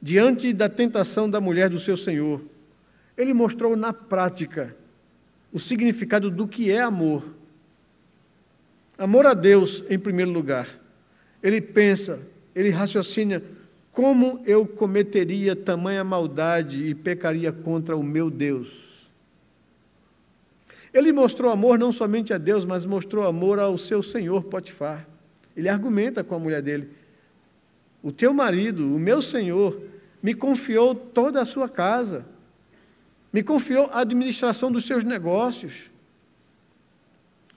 diante da tentação da mulher do seu senhor, ele mostrou na prática o significado do que é amor. Amor a Deus, em primeiro lugar. Ele pensa, ele raciocina, como eu cometeria tamanha maldade e pecaria contra o meu Deus? Ele mostrou amor não somente a Deus, mas mostrou amor ao seu senhor Potifar. Ele argumenta com a mulher dele, o teu marido, o meu senhor, me confiou toda a sua casa, me confiou a administração dos seus negócios,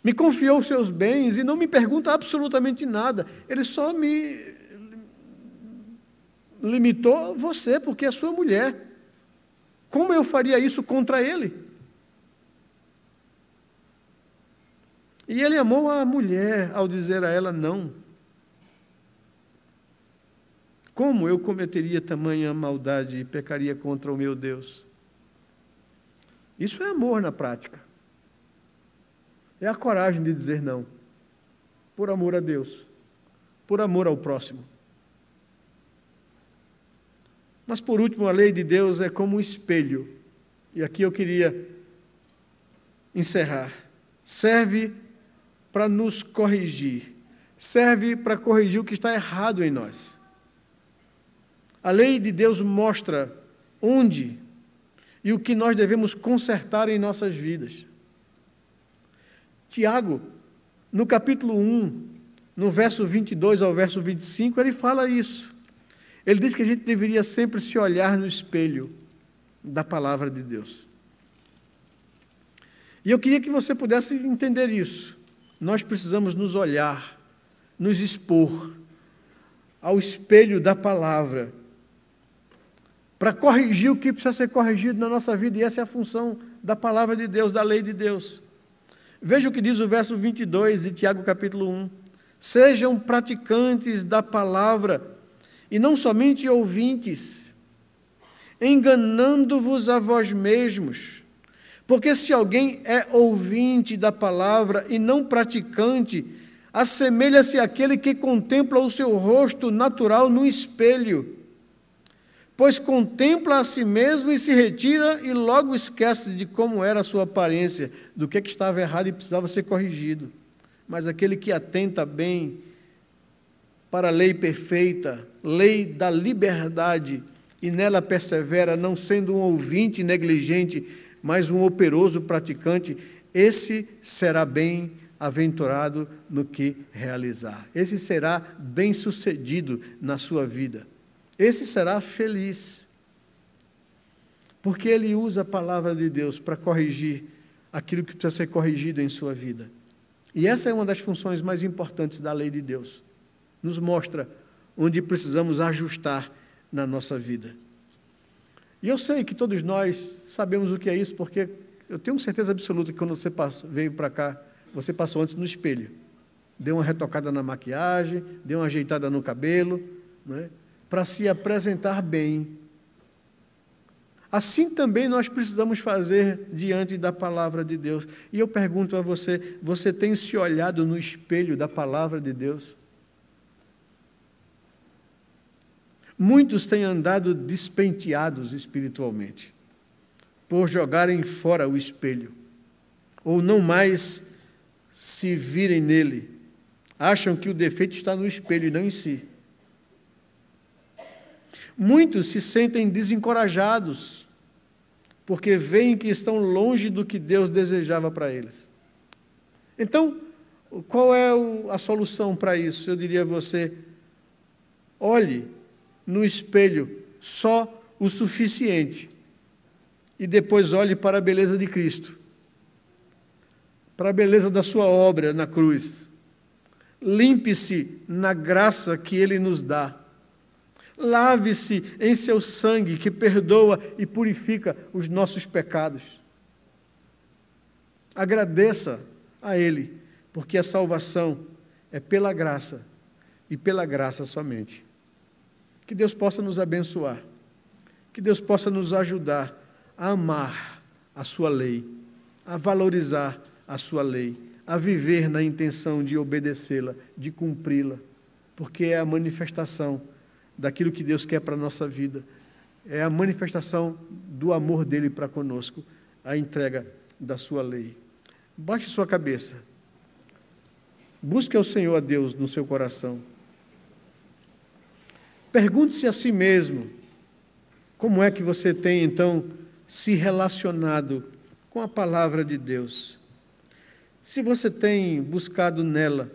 me confiou os seus bens e não me pergunta absolutamente nada. Ele só me limitou você, porque é sua mulher. Como eu faria isso contra ele? E ele amou a mulher ao dizer a ela não. Como eu cometeria tamanha maldade e pecaria contra o meu Deus? Isso é amor na prática. É a coragem de dizer não, por amor a Deus, por amor ao próximo. Mas, por último, a lei de Deus é como um espelho. E aqui eu queria encerrar. Serve para nos corrigir. Serve para corrigir o que está errado em nós. A lei de Deus mostra onde e o que nós devemos consertar em nossas vidas. Tiago, no capítulo 1, no verso 22 ao verso 25, ele fala isso. Ele diz que a gente deveria sempre se olhar no espelho da palavra de Deus. E eu queria que você pudesse entender isso. Nós precisamos nos olhar, nos expor ao espelho da palavra, para corrigir o que precisa ser corrigido na nossa vida, e essa é a função da palavra de Deus, da lei de Deus. Veja o que diz o verso 22 de Tiago capítulo 1. Sejam praticantes da palavra, e não somente ouvintes, enganando-vos a vós mesmos. Porque se alguém é ouvinte da palavra e não praticante, assemelha-se àquele que contempla o seu rosto natural no espelho, pois contempla a si mesmo e se retira e logo esquece de como era a sua aparência, do que estava errado e precisava ser corrigido. Mas aquele que atenta bem para a lei perfeita, lei da liberdade, e nela persevera, não sendo um ouvinte negligente, mas um operoso praticante, esse será bem-aventurado no que realizar. Esse será bem-sucedido na sua vida. Esse será feliz, porque ele usa a palavra de Deus para corrigir aquilo que precisa ser corrigido em sua vida. E essa é uma das funções mais importantes da lei de Deus. Nos mostra onde precisamos ajustar na nossa vida. E eu sei que todos nós sabemos o que é isso, porque eu tenho certeza absoluta que quando você veio para cá, você passou antes no espelho. Deu uma retocada na maquiagem, deu uma ajeitada no cabelo, né, para se apresentar bem. Assim também nós precisamos fazer diante da palavra de Deus. E eu pergunto a você, você tem se olhado no espelho da palavra de Deus? Muitos têm andado despenteados espiritualmente, por jogarem fora o espelho, ou não mais se virem nele. Acham que o defeito está no espelho e não em si. Muitos se sentem desencorajados, porque veem que estão longe do que Deus desejava para eles. Então, qual é a solução para isso? Eu diria a você, olhe no espelho só o suficiente e depois olhe para a beleza de Cristo. para a beleza da sua obra na cruz. Limpe-se na graça que Ele nos dá. Lave-se em seu sangue que perdoa e purifica os nossos pecados. Agradeça a Ele, porque a salvação é pela graça e pela graça somente. Que Deus possa nos abençoar, que Deus possa nos ajudar a amar a sua lei, a valorizar a sua lei, a viver na intenção de obedecê-la, de cumpri-la, porque é a manifestação daquilo que Deus quer para a nossa vida, é a manifestação do amor dele para conosco, a entrega da sua lei. Baixe sua cabeça, busque ao Senhor a Deus no seu coração, pergunte-se a si mesmo, como é que você tem então se relacionado com a palavra de Deus? Se você tem buscado nela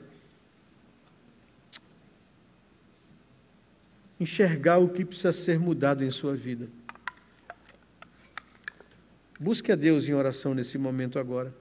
enxergar o que precisa ser mudado em sua vida. Busque a Deus em oração nesse momento agora.